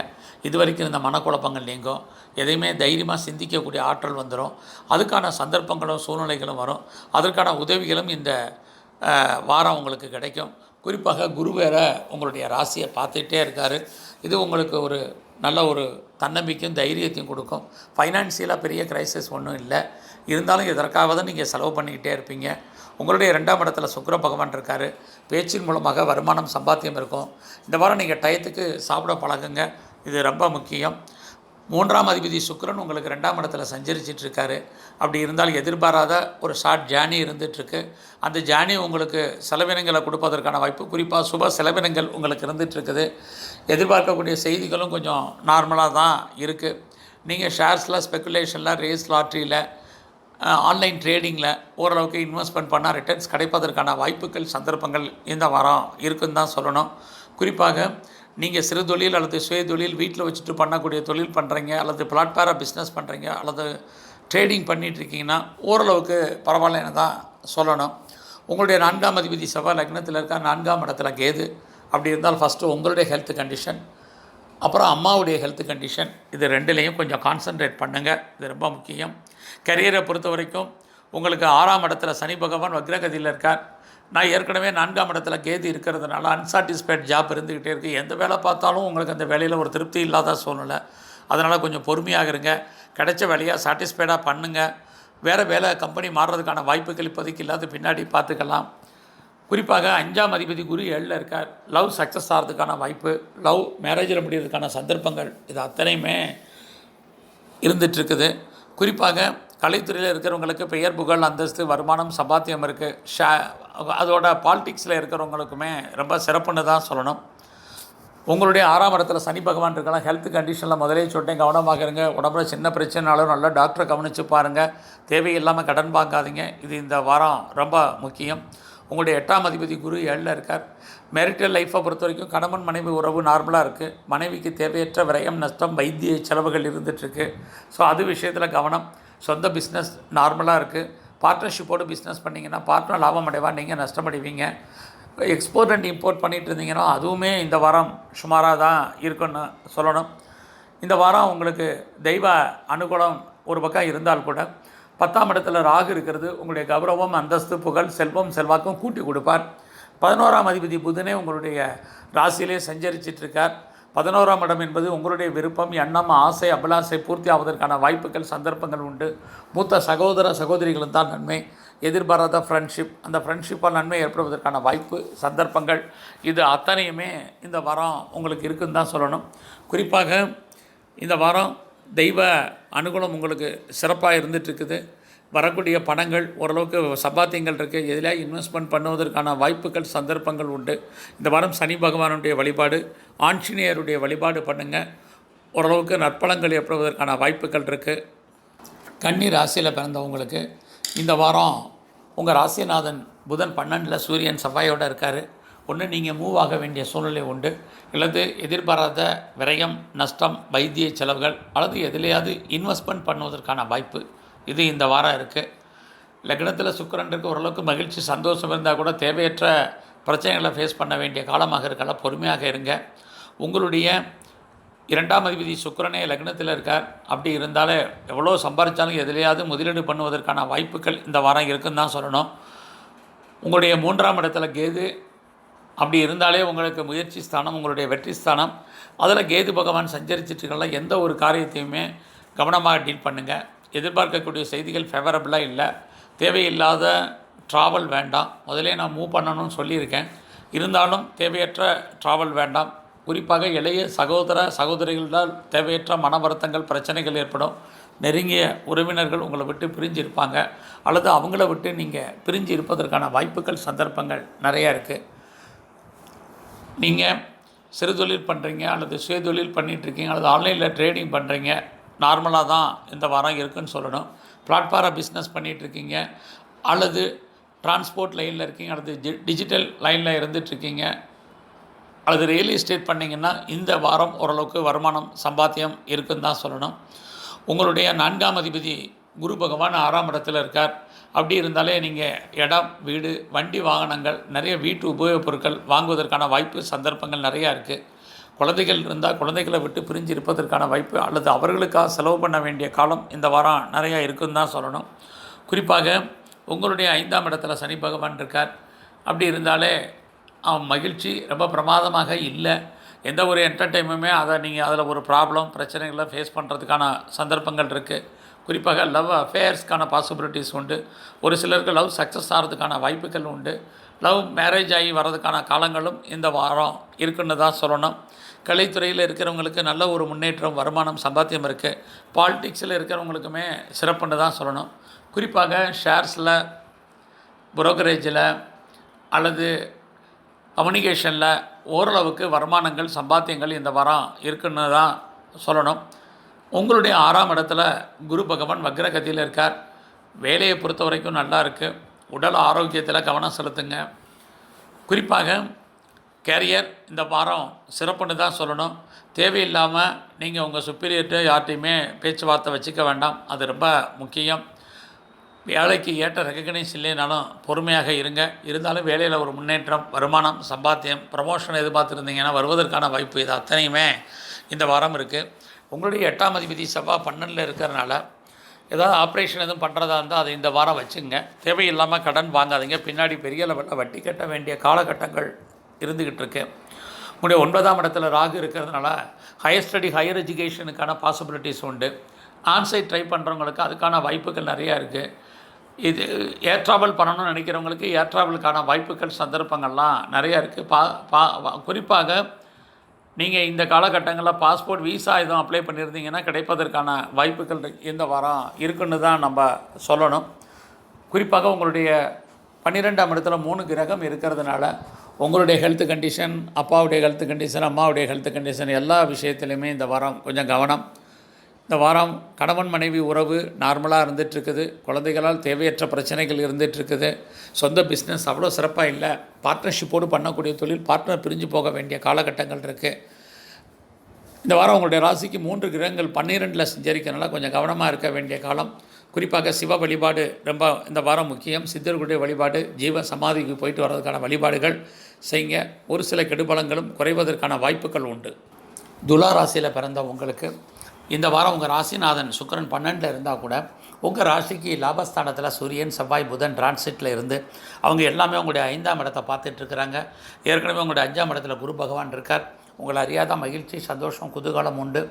இது வரைக்கும் இந்த மனக்குழப்பங்கள் நீங்கும். எதையுமே தைரியமாக சிந்திக்கக்கூடிய ஆற்றல் வந்துடும். அதுக்கான சந்தர்ப்பங்களும் சூழ்நிலைகளும் வரும். அதற்கான உதவிகளும் இந்த வாரம் உங்களுக்கு கிடைக்கும். குறிப்பாக குரு வேற உங்களுடைய ராசியை பார்த்துக்கிட்டே இருக்கார். இது உங்களுக்கு ஒரு நல்ல ஒரு தன்னம்பிக்கையும் தைரியத்தையும் கொடுக்கும். ஃபைனான்சியலாக பெரிய கிரைசிஸ் ஒன்றும் இல்லை. இருந்தாலும் எதற்காவது நீங்கள் செலவு பண்ணிக்கிட்டே இருப்பீங்க. உங்களுடைய 2ஆம் இடத்துல சுக்கிர பகவான் இருக்கார். பேச்சின் மூலமாக வருமானம் சம்பாத்தியம் இருக்கும். இந்த வாரம் நீங்கள் டயத்துக்கு சாப்பிட பழகுங்க. இது ரொம்ப முக்கியம். 3ஆம் அதிபதி சுக்கிரன் உங்களுக்கு 2ஆம் இடத்துல சஞ்சரிச்சிட்ருக்காரு. அப்படி இருந்தால் எதிர்பாராத ஒரு ஷார்ட் ஜேர்னி இருந்துகிட்ருக்கு. அந்த ஜேர்னி உங்களுக்கு செலவினங்களை கொடுப்பதற்கான வாய்ப்பு, குறிப்பாக சுப செலவினங்கள் உங்களுக்கு இருந்துகிட்ருக்குது. எதிர்பார்க்கக்கூடிய செய்திகளும் கொஞ்சம் நார்மலாக தான் இருக்குது. நீங்கள் ஷேர்ஸில், ஸ்பெக்குலேஷனில், ரேஸ், லாட்ரியில், ஆன்லைன் ட்ரேடிங்கில் ஓரளவுக்கு இன்வெஸ்ட்மெண்ட் பண்ணால் ரிட்டர்ன்ஸ் கிடைப்பதற்கான வாய்ப்புகள் சந்தர்ப்பங்கள் இந்த வாரம் இருக்குன்னு தான் சொல்லணும். குறிப்பாக நீங்கள் சிறு தொழில் அல்லது சுய தொழில் வீட்டில் வச்சுட்டு பண்ணக்கூடிய தொழில் பண்ணுறீங்க, அல்லது பிளாட்ஃபார்ம் பிஸ்னஸ் பண்ணுறீங்க, அல்லது ட்ரேடிங் பண்ணிகிட்ருக்கீங்கன்னா ஓரளவுக்கு பரவாயில்லன்னு தான் சொல்லணும். உங்களுடைய 4ஆம் அதிபதி செவ்வாய் லக்னத்தில் இருக்க 4ஆம் இடத்துல கேது. அப்படி இருந்தால் ஃபஸ்ட்டு உங்களுடைய ஹெல்த் கண்டிஷன், அப்புறம் அம்மாவுடைய ஹெல்த் கண்டிஷன், இது ரெண்டுலேயும் கொஞ்சம் கான்சன்ட்ரேட் பண்ணுங்கள். இது ரொம்ப முக்கியம். கரியரை பொறுத்த வரைக்கும் உங்களுக்கு 6ஆம் இடத்துல சனி பகவான் வக்ரகதியில் இருக்கார். நான் ஏற்கனவே 4ஆம் இடத்துல கேது இருக்கிறதுனால அன்சாட்டிஸ்ஃபைட் ஜாப் இருந்துக்கிட்டே இருக்குது. எந்த வேலை பார்த்தாலும் உங்களுக்கு அந்த வேலையில் ஒரு திருப்தி இல்லாத சூழ்நிலை. அதனால் கொஞ்சம் பொறுமையாக இருங்க. கிடைச்ச வேலையாக சாட்டிஸ்ஃபைடாக பண்ணுங்கள். வேறு வேலை கம்பெனி மாறுறதுக்கான வாய்ப்புகள் இப்போதைக்கு இல்லாத பின்னாடி பார்த்துக்கலாம். குறிப்பாக 5ஆம் அதிபதி குரு 7ல் இருக்கார். லவ் சக்ஸஸ் ஆகிறதுக்கான வாய்ப்பு, லவ் மேரேஜில் முடிகிறதுக்கான சந்தர்ப்பங்கள் இது அத்தனையுமே இருந்துகிட்ருக்குது. குறிப்பாக கலைத்துறையில் இருக்கிறவங்களுக்கு பெயர் புகழ் அந்தஸ்து வருமானம் சம்பாத்தியம் இருக்குது. அதோட பாலிடிக்ஸில் இருக்கிறவங்களுக்குமே ரொம்ப சிறப்புன்னு தான் சொல்லணும். உங்களுடைய 6ஆம் இடத்துல சனி பகவான் இருக்கலாம். ஹெல்த் கண்டிஷனில் முதலே சொல்லிட்டேன், கவனமாக இருங்க. உடம்புல சின்ன பிரச்சனைனாலும் நல்லா டாக்டரை கவனித்து பாருங்கள். தேவையில்லாமல் கடன் வாங்காதீங்க. இது இந்த வாரம் ரொம்ப முக்கியம். உங்களுடைய 8ஆம் அதிபதி குரு 7ல் இருக்கார். மேரிட்டல் லைஃப்பை பொறுத்த வரைக்கும் கணவன் மனைவி உறவு நார்மலாக இருக்குது. மனைவிக்கு தேவையற்ற விரயம் நஷ்டம் வைத்திய செலவுகள் இருந்துகிட்ருக்கு. ஸோ அது விஷயத்தில் கவனம். சொந்த பிஸ்னஸ் நார்மலாக இருக்குது. பார்ட்னர்ஷிப்போடு பிஸ்னஸ் பண்ணிங்கன்னா பார்ட்னர் லாபம் அடைவா, நீங்கள் நஷ்டமடைவீங்க. எக்ஸ்போர்ட் அண்ட் இம்போர்ட் பண்ணிகிட்டு இருந்தீங்கன்னா அதுவுமே இந்த வாரம் சுமாராக தான் இருக்குன்னு சொல்லணும். இந்த வாரம் உங்களுக்கு தெய்வ அனுகூலம் ஒரு பக்கம் இருந்தால் கூட 10ஆம் இடத்துல ராகு இருக்கிறது. உங்களுடைய கௌரவம் அந்தஸ்து புகழ் செல்வம் செல்வாக்கும் கூட்டி கொடுப்பார். 11ஆம் அதிபதி புதனே உங்களுடைய ராசியிலே சஞ்சரிச்சிட்ருக்கார். 11ஆம் இடம் என்பது உங்களுடைய விருப்பம் எண்ணம் ஆசை அபிலாசை பூர்த்தி ஆவதற்கான வாய்ப்புகள் சந்தர்ப்பங்கள் உண்டு. மூத்த சகோதர சகோதரிகளும் தான் நன்மை. எதிர்பாராத ஃப்ரெண்ட்ஷிப், அந்த ஃப்ரெண்ட்ஷிப்பால் நன்மை ஏற்படுவதற்கான வாய்ப்பு சந்தர்ப்பங்கள் இது அத்தனையுமே இந்த வாரம் உங்களுக்கு இருக்குன்னு தான் சொல்லணும். குறிப்பாக இந்த வாரம் தெய்வ அனுகூலம் உங்களுக்கு சிறப்பாக இருந்துகிட்ருக்குது. வரக்கூடிய பணங்கள் ஓரளவுக்கு சம்பாத்தியங்கள் இருக்குது. எதில் இன்வெஸ்ட்மெண்ட் பண்ணுவதற்கான வாய்ப்புகள் சந்தர்ப்பங்கள் உண்டு. இந்த வாரம் சனி பகவானுடைய வழிபாடு ஆஞ்சநேயருடைய வழிபாடு பண்ணுங்கள். ஓரளவுக்கு நற்பலங்கள் ஏற்படுவதற்கான வாய்ப்புகள் இருக்குது. கன்னி ராசியில் பிறந்தவங்களுக்கு இந்த வாரம் உங்கள் ராசிநாதன் புதன் 12ல் சூரியன் செவ்வாயோடு இருக்கார். ஒன்று நீங்கள் மூவ் ஆக வேண்டிய சூழ்நிலை உண்டு, அல்லது எதிர்பாராத விரயம் நஷ்டம் வைத்திய செலவுகள் அல்லது எதிலையாவது இன்வெஸ்ட்மெண்ட் பண்ணுவதற்கான வாய்ப்பு இது இந்த வாரம் இருக்குது. லக்னத்தில் சுக்கிரன் இருக்க ஓரளவுக்கு மகிழ்ச்சி சந்தோஷம் இருந்தால் கூட தேவையற்ற பிரச்சனைகளை ஃபேஸ் பண்ண வேண்டிய காலமாக இருக்கலாம். பொறுமையாக இருங்க. உங்களுடைய 2ஆம் அதிபதி சுக்கிரனே லக்னத்தில் இருக்கார். அப்படி இருந்தாலே எவ்வளோ சம்பாதிச்சாலும் எதிலையாவது முதலீடு பண்ணுவதற்கான வாய்ப்புகள் இந்த வாரம் இருக்குன்னு தான் சொல்லணும். உங்களுடைய 3ஆம் இடத்துல கேது அப்படி இருந்தாலே உங்களுக்கு முயற்சி ஸ்தானம் உங்களுடைய வெற்றி ஸ்தானம். அதில் கேது பகவான் சஞ்சரிச்சிட்ருக்கல எந்த ஒரு காரியத்தையுமே கவனமாக டீல் பண்ணுங்கள். எதிர்பார்க்கக்கூடிய செய்திகள் ஃபேவரபுளாக இல்லை. தேவையில்லாத ட்ராவல் வேண்டாம். முதலே நான் மூவ் பண்ணணும்னு சொல்லியிருக்கேன். இருந்தாலும் தேவையற்ற ட்ராவல் வேண்டாம். குறிப்பாக இளைய சகோதர சகோதரிகளால் தேவையற்ற மன வருத்தங்கள் பிரச்சனைகள் ஏற்படும். நெருங்கிய உறவினர்கள் உங்களை விட்டு பிரிஞ்சு இருப்பாங்க, அல்லது அவங்கள விட்டு நீங்கள் பிரிஞ்சு இருப்பதற்கான வாய்ப்புகள் சந்தர்ப்பங்கள் நிறையா இருக்குது. நீங்கள் சிறு தொழில் பண்ணுறீங்க அல்லது சுய தொழில் பண்ணிகிட்ருக்கீங்க அல்லது ஆன்லைனில் ட்ரேடிங் பண்ணுறீங்க, நார்மலாக தான் இந்த வாரம் இருக்குதுன்னு சொல்லணும். பிளாட்ஃபார்ம் பிஸ்னஸ் பண்ணிகிட்ருக்கீங்க அல்லது டிரான்ஸ்போர்ட் லைனில் இருக்கீங்க அல்லது டிஜிட்டல் லைனில் இருந்துகிட்ருக்கீங்க அல்லது ரியல் எஸ்டேட் பண்ணிங்கன்னா இந்த வாரம் ஓரளவுக்கு வருமானம் சம்பாத்தியம் இருக்குதுன்னு தான் சொல்லணும். உங்களுடைய 4ஆம் அதிபதி குரு பகவான் 6ஆம் இடத்துல இருக்கார். அப்படி இருந்தாலே நீங்கள் இடம் வீடு வண்டி வாகனங்கள் நிறைய வீட்டு உபயோகப் பொருட்கள் வாங்குவதற்கான வாய்ப்பு சந்தர்ப்பங்கள் நிறையா இருக்குது. குழந்தைகள் இருந்தால் குழந்தைகளை விட்டு பிரிஞ்சு இருப்பதற்கான வாய்ப்பு அல்லது அவர்களுக்காக செலவு பண்ண வேண்டிய காலம் இந்த வாரம் நிறையா இருக்குதுன்னு தான் சொல்லணும். குறிப்பாக உங்களுடைய 5ஆம் இடத்துல சனி பகவான் இருக்கார். அப்படி இருந்தாலே மகிழ்ச்சி ரொம்ப பிரமாதமாக இல்லை. எந்த ஒரு என்டர்டெயின்மெண்ட்டுமே அதில் ஒரு ப்ராப்ளம் பிரச்சனைகளை ஃபேஸ் பண்ணுறதுக்கான சந்தர்ப்பங்கள் இருக்குது. குறிப்பாக லவ் அஃபேர்ஸ்க்கான பாசிபிலிட்டிஸ் உண்டு. ஒரு சிலருக்கு லவ் சக்ஸஸ் ஆகிறதுக்கான வாய்ப்புகள் உண்டு. லவ் மேரேஜ் ஆகி வர்றதுக்கான காலங்களும் இந்த வாரம் இருக்குன்னு தான் சொல்லணும். கலைத்துறையில் இருக்கிறவங்களுக்கு நல்ல ஒரு முன்னேற்றம் வருமானம் சம்பாத்தியம் இருக்குது. பாலிடிக்ஸில் இருக்கிறவங்களுக்குமே சிறப்புன்னு தான் சொல்லணும். குறிப்பாக ஷேர்ஸில் புரோக்கரேஜில் அல்லது கம்யூனிகேஷனில் ஓரளவுக்கு வருமானங்கள் சம்பாத்தியங்கள் இந்த வாரம் இருக்குன்னு தான் சொல்லணும். உங்களுடைய 6ஆம் இடத்துல குரு பகவான் வக்ரகதியில் இருக்கார். வேலையை பொறுத்த வரைக்கும் நல்லா இருக்குது. உடல் ஆரோக்கியத்தில் கவனம் செலுத்துங்க. குறிப்பாக கேரியர் இந்த வாரம் சிறப்புன்னு தான் சொல்லணும். தேவையில்லாமல் நீங்கள் உங்கள் சுப்பீரியர்கிட்ட யார்ட்டையுமே பேச்சுவார்த்தை வச்சுக்க வேண்டாம். அது ரொம்ப முக்கியம். வேலைக்கு ஏற்ற ரெகக்னைஸ் இல்லைனாலும் பொறுமையாக இருங்க. இருந்தாலும் வேலையில் ஒரு முன்னேற்றம் வருமானம் சம்பாத்தியம் ப்ரமோஷன் எதிர்பார்த்துருந்தீங்கன்னா வருவதற்கான வாய்ப்பு இது அத்தனையுமே இந்த வாரம் இருக்குது. உங்களுடைய 8ஆம் அதிபதி செவ்வாய் 12ல் இருக்கிறனால ஏதாவது ஆப்ரேஷன் எதுவும் பண்ணுறதா இருந்தால் அதை இந்த வாரம் வச்சுங்க. தேவையில்லாமல் கடன் வாங்காதீங்க. பின்னாடி பெரிய லெவலில் வட்டி கட்ட வேண்டிய காலகட்டங்கள் இருந்துக்கிட்டு இருக்கு. உங்களுடைய 9ஆம் இடத்துல ராகு இருக்கிறதுனால ஹையர் ஸ்டடி ஹையர் எஜுகேஷனுக்கான பாசிபிலிட்டிஸ் உண்டு. ஆன்சைட் ட்ரை பண்ணுறவங்களுக்கு அதுக்கான வாய்ப்புகள் நிறையா இருக்குது. இது ஏர் ட்ராவல் பண்ணணும்னு நினைக்கிறவங்களுக்கு ஏர் ட்ராவலுக்கான வாய்ப்புகள் சந்தர்ப்பங்கள்லாம் நிறையா இருக்குது. குறிப்பாக நீங்கள் இந்த காலகட்டங்களில் பாஸ்போர்ட் விசா எதுவும் அப்ளை பண்ணியிருந்தீங்கன்னா கிடைப்பதற்கான வாய்ப்புகள் இந்த வாரம் இருக்குன்னு தான் நம்ம சொல்லணும். குறிப்பாக உங்களுடைய 12ஆம் இடத்துல 3 கிரகம் இருக்கிறதுனால உங்களுடைய ஹெல்த் கண்டிஷன், அப்பாவுடைய ஹெல்த் கண்டிஷன், அம்மாவுடைய ஹெல்த் கண்டிஷன் எல்லா விஷயத்துலையுமே இந்த வாரம் கொஞ்சம் கவனம். இந்த வாரம் கணவன் மனைவி உறவு நார்மலாக இருந்துகிட்ருக்குது. குழந்தைகளால் தேவையற்ற பிரச்சனைகள் இருந்துகிட்ருக்குது. சொந்த பிஸ்னஸ் அவ்வளோ சிறப்பாக இல்லை. பார்ட்னர்ஷிப்போடு பண்ணக்கூடிய தொழில் பார்ட்னர் பிரிஞ்சு போக வேண்டிய காலகட்டங்கள் இருக்குது. இந்த வாரம் உங்களுடைய ராசிக்கு 3 கிரகங்கள் 12ல் சஞ்சரிக்கிறதுனால கொஞ்சம் கவனமாக இருக்க வேண்டிய காலம். குறிப்பாக சிவ வழிபாடு ரொம்ப இந்த வாரம் முக்கியம். சித்தர்களுடைய வழிபாடு, ஜீவ சமாதிக்கு போயிட்டு வர்றதுக்கான வழிபாடுகள் செய்யுங்க. ஒரு சில கெடுபலங்களும் குறைவதற்கான வாய்ப்புகள் உண்டு. துலா ராசியில் பிறந்த உங்களுக்கு இந்த வாரம் உங்கள் ராசிநாதன் சுக்கிரன் 12ல் இருந்தால் கூட உங்கள் ராசிக்கு லாபஸ்தானத்தில் சூரியன், செவ்வாய், புதன் டிரான்சிட்டில் இருந்து அவங்க எல்லாமே உங்களுடைய 5ஆம் இடத்தை பார்த்துட்ருக்குறாங்க. ஏற்கனவே உங்களுடைய 5ஆம் இடத்துல குரு பகவான் இருக்கார். உங்களை அறியாத மகிழ்ச்சி, சந்தோஷம், குதூகலம் உண்டு.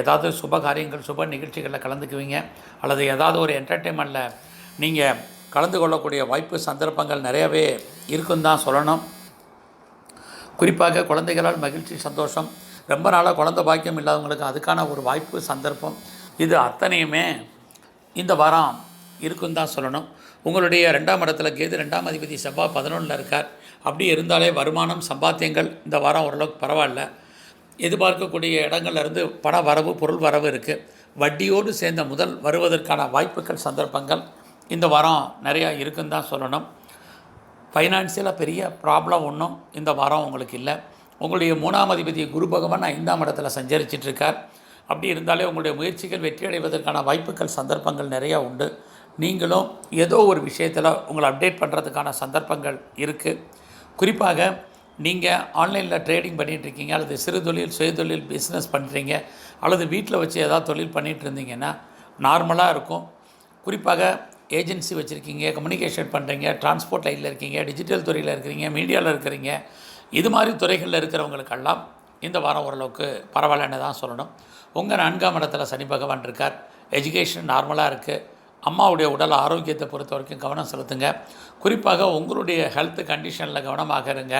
ஏதாவது சுப காரியங்கள், சுப நிகழ்ச்சிகளில் கலந்துக்குவீங்க. அல்லது ஏதாவது ஒரு என்டர்டெயின்மெண்ட்டில் நீங்கள் கலந்து கொள்ளக்கூடிய வாய்ப்பு சந்தர்ப்பங்கள் நிறையவே இருக்குன்னு தான் சொல்லணும். குறிப்பாக குழந்தைகளால் மகிழ்ச்சி, சந்தோஷம். ரொம்ப நாளாக குழந்தை பாக்கியம் இல்லாதவங்களுக்கு அதுக்கான ஒரு வாய்ப்பு சந்தர்ப்பம் இது அத்தனையுமே இந்த வாரம் இருக்குன்னு தான் சொல்லணும். உங்களுடைய 2ஆம் இடத்துல கேது 2ஆம் அதிபதி செவ்வாய் 11ல் இருக்கார். அப்படி இருந்தாலே வருமானம், சம்பாத்தியங்கள் இந்த வாரம் ஓரளவுக்கு பரவாயில்ல. எதிர்பார்க்கக்கூடிய இடங்கள்லேருந்து பண வரவு, பொருள் வரவு இருக்குது. வட்டியோடு சேர்ந்த முதல் வருவதற்கான வாய்ப்புகள் சந்தர்ப்பங்கள் இந்த வாரம் நிறையா இருக்குன்னு தான் சொல்லணும். ஃபைனான்சியலாக பெரிய ப்ராப்ளம் ஒன்றும் இந்த வாரம் உங்களுக்கு இல்லை. உங்களுடைய 3ஆம் அதிபதி குரு பகவான் 5ஆம் இடத்துல சஞ்சரிச்சிட்ருக்கார். அப்படி இருந்தாலே உங்களுடைய முயற்சிகள் வெற்றி அடைவதற்கான வாய்ப்புகள் சந்தர்ப்பங்கள் நிறையா உண்டு. நீங்களும் ஏதோ ஒரு விஷயத்தில் உங்களை அப்டேட் பண்ணுறதுக்கான சந்தர்ப்பங்கள் இருக்குது. குறிப்பாக நீங்கள் ஆன்லைனில் ட்ரேடிங் பண்ணிகிட்ருக்கீங்க, அல்லது சிறு தொழில், சுயதொழில், பிஸ்னஸ் பண்ணுறீங்க, அல்லது வீட்டில் வச்சு ஏதாவது தொழில் பண்ணிகிட்டு இருந்தீங்கன்னா நார்மலாக இருக்கும். குறிப்பாக ஏஜென்சி வச்சுருக்கீங்க, கம்யூனிகேஷன் பண்ணுறீங்க, டிரான்ஸ்போர்ட் லைனில் இருக்கீங்க, டிஜிட்டல் துறையில் இருக்கிறீங்க, மீடியாவில் இருக்கிறீங்க, இது மாதிரி துறைகளில் இருக்கிறவங்களுக்கெல்லாம் இந்த வாரம் ஓரளவுக்கு பரவாயில்லன்னு தான் சொல்லணும். உங்கள் 4ஆம் இடத்துல சனி பகவான் இருக்கார். எஜுகேஷன் நார்மலாக இருக்குது. அம்மாவுடைய உடல் ஆரோக்கியத்தை பொறுத்த வரைக்கும் கவனம் செலுத்துங்க. குறிப்பாக உங்களுடைய ஹெல்த் கண்டிஷனில் கவனமாக இருங்க.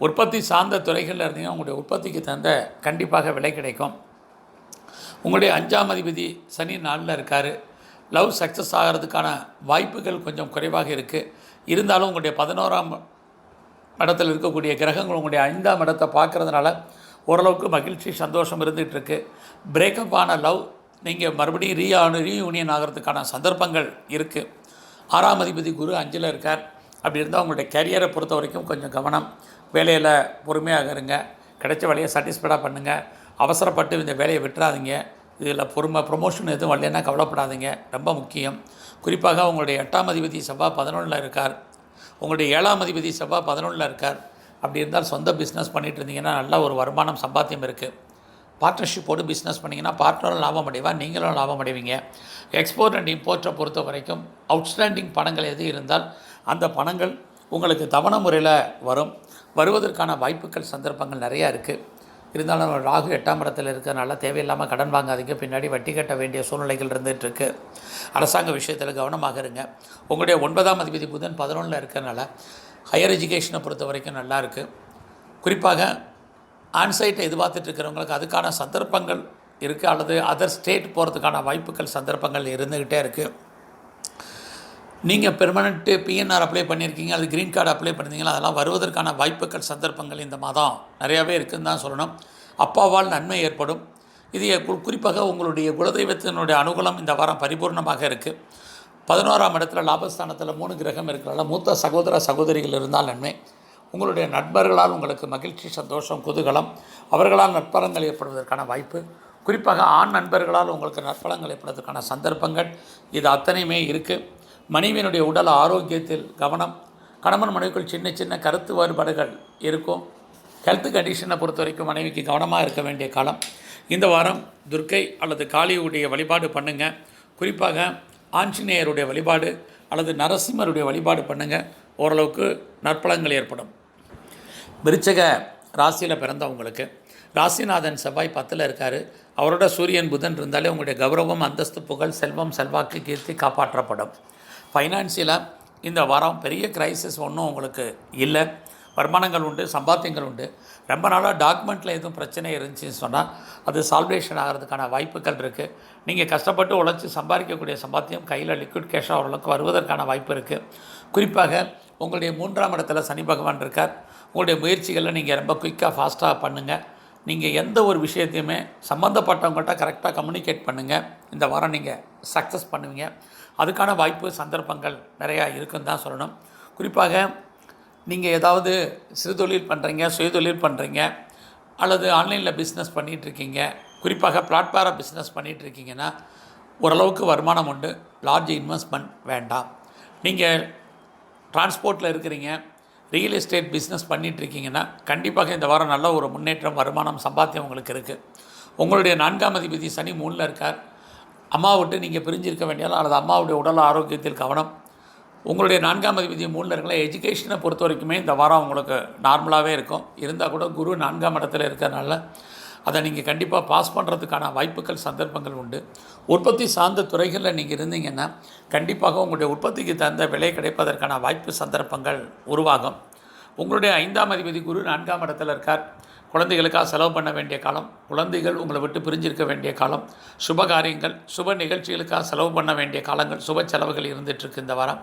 உற்பத்தி சார்ந்த துறைகளில் இருந்தீங்கன்னா உங்களுடைய உற்பத்திக்கு தகுந்த கண்டிப்பாக விலை கிடைக்கும். உங்களுடைய 5ஆம் அதிபதி சனி 4ல் இருக்கார். லவ் சக்ஸஸ் ஆகிறதுக்கான வாய்ப்புகள் கொஞ்சம் குறைவாக இருக்குது. இருந்தாலும் உங்களுடைய 11ஆம் இடத்தில் இருக்கக்கூடிய கிரகங்கள் உங்களுடைய 5ஆம் இடத்தை பார்க்குறதுனால ஓரளவுக்கு மகிழ்ச்சி, சந்தோஷம் இருந்துகிட்ருக்கு. பிரேக்கப் ஆன லவ் நீங்கள் மறுபடியும் ரீயூனியன் ஆகிறதுக்கான சந்தர்ப்பங்கள் இருக்குது. 6ஆம் அதிபதி குரு 5ல் இருக்கார். அப்படி இருந்தால் உங்களுடைய கேரியரை பொறுத்த வரைக்கும் கொஞ்சம் கவனம். வேலையில் பொறுமையாக இருங்க. கிடைச்ச வேலையை சாட்டிஸ்ஃபைடாக பண்ணுங்கள். அவசரப்பட்டு இந்த வேலையை விட்டுறாதீங்க. இதில் ப்ரொமோஷன் எதுவும் வரலைன்னா கவலைப்படாதீங்க, ரொம்ப முக்கியம். குறிப்பாக உங்களுடைய 8ஆம் அதிபதி செவ்வாய் 11ல் இருக்கார். உங்களுடைய 7ஆம் அதிபதி செவ்வாய் 11ல் இருக்கார். அப்படி இருந்தால் சொந்த பிஸ்னஸ் பண்ணிகிட்டு இருந்தீங்கன்னா நல்ல ஒரு வருமானம், சம்பாத்தியம் இருக்குது. பார்ட்னர்ஷிப்போடு பிஸ்னஸ் பண்ணிங்கன்னா பார்ட்னரும் லாபம் அடைவா, நீங்களும் லாபம் அடைவீங்க. எக்ஸ்போர்ட் அண்ட் இம்போர்ட்டை பொறுத்த வரைக்கும் அவுட்ஸ்டாண்டிங் பணங்கள் எது இருந்தால் அந்த பணங்கள் உங்களுக்கு தவணை முறையில் வருவதற்கான வாய்ப்புகள் சந்தர்ப்பங்கள் நிறையா இருக்குது. இருந்தாலும் ராகு 8ஆம் இடத்துல இருக்கிறதுனால தேவையில்லாமல் கடன் வாங்காதீங்க. பின்னாடி வட்டி கட்ட வேண்டிய சூழ்நிலைகள் இருந்துகிட்ருக்கு. அரசாங்க விஷயத்தில் கவனமாக இருங்க. உங்களுடைய 9ஆம் அதிபதி புதன் 11ல் இருக்கிறதுனால ஹையர் எஜுகேஷனை பொறுத்த வரைக்கும் நல்லா இருக்குது. குறிப்பாக ஆன்சைட்டை எதிர்பார்த்துட்ருக்கிறவங்களுக்கு அதுக்கான சந்தர்ப்பங்கள் இருக்குது. அல்லது அதர் ஸ்டேட் போகிறதுக்கான வாய்ப்புகள் சந்தர்ப்பங்கள் இருந்துக்கிட்டே இருக்குது. நீங்கள் பெர்மனெண்ட்டு பிஎன்ஆர் அப்ளை பண்ணியிருக்கீங்க, அது க்ரீன் கார்டு அப்ளை பண்ணியிருந்தீங்களா, அதெல்லாம் வருவதற்கான வாய்ப்புகள் சந்தர்ப்பங்கள் இந்த மாதம் நிறையாவே இருக்குதுன்னு தான் சொல்லணும். அப்பாவால் நன்மை ஏற்படும். இது குறிப்பாக உங்களுடைய குலதெய்வத்தினுடைய அனுகூலம் இந்த வாரம் பரிபூர்ணமாக இருக்குது. 11ஆம் இடத்துல லாபஸ்தானத்தில் 3 கிரகம் இருக்கிறனால மூத்த சகோதர சகோதரிகள் இருந்தால் நன்மை. உங்களுடைய நண்பர்களால் உங்களுக்கு மகிழ்ச்சி, சந்தோஷம், குதூகலம். அவர்களால் நற்பலங்கள் ஏற்படுவதற்கான வாய்ப்பு. குறிப்பாக ஆண் நண்பர்களால் உங்களுக்கு நற்பலங்கள் ஏற்படுவதற்கான சந்தர்ப்பங்கள் இது அத்தனையுமே இருக்குது. மனைவியினுடைய உடல் ஆரோக்கியத்தில் கவனம். கணவன் மனைவிக்குள் சின்ன சின்ன கருத்து வேறுபாடுகள் இருக்கும். ஹெல்த் கண்டிஷனை பொறுத்த வரைக்கும் மனைவிக்கு கவனமாக இருக்க வேண்டிய காலம். இந்த வாரம் துர்க்கை அல்லது காளியுடைய வழிபாடு பண்ணுங்கள். குறிப்பாக ஆஞ்சநேயருடைய வழிபாடு அல்லது நரசிம்மருடைய வழிபாடு பண்ணுங்கள். ஓரளவுக்கு நற்பலங்கள் ஏற்படும். விருச்சக ராசியில் பிறந்தவங்களுக்கு ராசிநாதன் செவ்வாய் 10ல் இருக்கார். அவரோட சூரியன் புதன் இருந்தாலே உங்களுடைய கௌரவம், அந்தஸ்து, புகழ், செல்வம், செல்வாக்கு, கீர்த்தி காப்பாற்றப்படும். ஃபைனான்சியலாக இந்த வாரம் பெரிய கிரைசிஸ் ஒன்றும் உங்களுக்கு இல்லை. வருமானங்கள் உண்டு, சம்பாத்தியங்கள் உண்டு. ரொம்ப நாளாக டாக்குமெண்ட்டில் எதுவும் பிரச்சனை இருந்துச்சுன்னு சொன்னால் அது சால்வேஷன் ஆகிறதுக்கான வாய்ப்புகள் இருக்குது. நீங்கள் கஷ்டப்பட்டு உழைச்சி சம்பாதிக்கக்கூடிய சம்பாத்தியம் கையில் லிக்விட் கேஷாக ஓரளவுக்கு வருவதற்கான வாய்ப்பு இருக்குது. குறிப்பாக உங்களுடைய 3ஆம் இடத்துல சனி பகவான் இருக்கார். உங்களுடைய முயற்சிகளில் நீங்கள் ரொம்ப குயிக்காக ஃபாஸ்ட்டாக பண்ணுங்கள். நீங்கள் எந்த ஒரு விஷயத்தையுமே சம்மந்தப்பட்டவங்கள்ட்ட கரெக்டாக கம்யூனிகேட் பண்ணுங்கள். இந்த வாரம் நீங்கள் சக்ஸஸ் பண்ணுவீங்க. அதுக்கான வாய்ப்பு, சந்தர்ப்பங்கள் நிறையா இருக்குன்னு தான் சொல்லணும். குறிப்பாக நீங்கள் ஏதாவது சிறுதொழில் பண்ணுறீங்க, சுயதொழில் பண்ணுறீங்க, அல்லது ஆன்லைனில் பிஸ்னஸ் பண்ணிகிட்ருக்கீங்க, குறிப்பாக பிளாட்ஃபார பிஸ்னஸ் பண்ணிகிட்ருக்கீங்கன்னா ஓரளவுக்கு வருமானம் உண்டு. லார்ஜ் இன்வெஸ்ட்மெண்ட் வேண்டாம். நீங்கள் டிரான்ஸ்போர்ட்டில் இருக்கிறீங்க, ரியல் எஸ்டேட் பிஸ்னஸ் பண்ணிகிட்ருக்கீங்கன்னா கண்டிப்பாக இந்த வாரம் நல்ல ஒரு முன்னேற்றம், வருமானம், சம்பாத்தியம் உங்களுக்கு இருக்குது. உங்களுடைய 4ஆம் அதிபதி சனி 3ல் இருக்கார். அம்மா விட்டு நீங்கள் பிரிஞ்சிருக்க வேண்டியாலும் அல்லது அம்மாவுடைய உடல் ஆரோக்கியத்தில் கவனம். உங்களுடைய 4ஆம் அதிபதி 3ல் இருக்கல. எஜுகேஷனை பொறுத்த வரைக்குமே இந்த வாரம் உங்களுக்கு நார்மலாகவே இருக்கும். இருந்தால் கூட குரு 4ஆம் இடத்துல இருக்கிறதுனால அதை நீங்கள் கண்டிப்பாக பாஸ் பண்ணுறதுக்கான வாய்ப்புகள், சந்தர்ப்பங்கள் உண்டு. உற்பத்தி சார்ந்த துறைகளில் நீங்கள் இருந்தீங்கன்னா கண்டிப்பாக உங்களுடைய உற்பத்திக்கு தகுந்த விலை கிடைப்பதற்கான வாய்ப்பு, சந்தர்ப்பங்கள் உருவாகும். உங்களுடைய 5ஆம் அதிபதி குரு 4ஆம் இடத்துல இருக்கார். குழந்தைகளுக்காக செலவு பண்ண வேண்டிய காலம், குழந்தைகள் உங்களை விட்டு பிரிஞ்சிருக்க வேண்டிய காலம், சுப காரியங்கள், சுப நிகழ்ச்சிகளுக்காக செலவு பண்ண வேண்டிய காலங்கள், சுப செலவுகள் இருந்துகிட்ருக்கு இந்த வாரம்.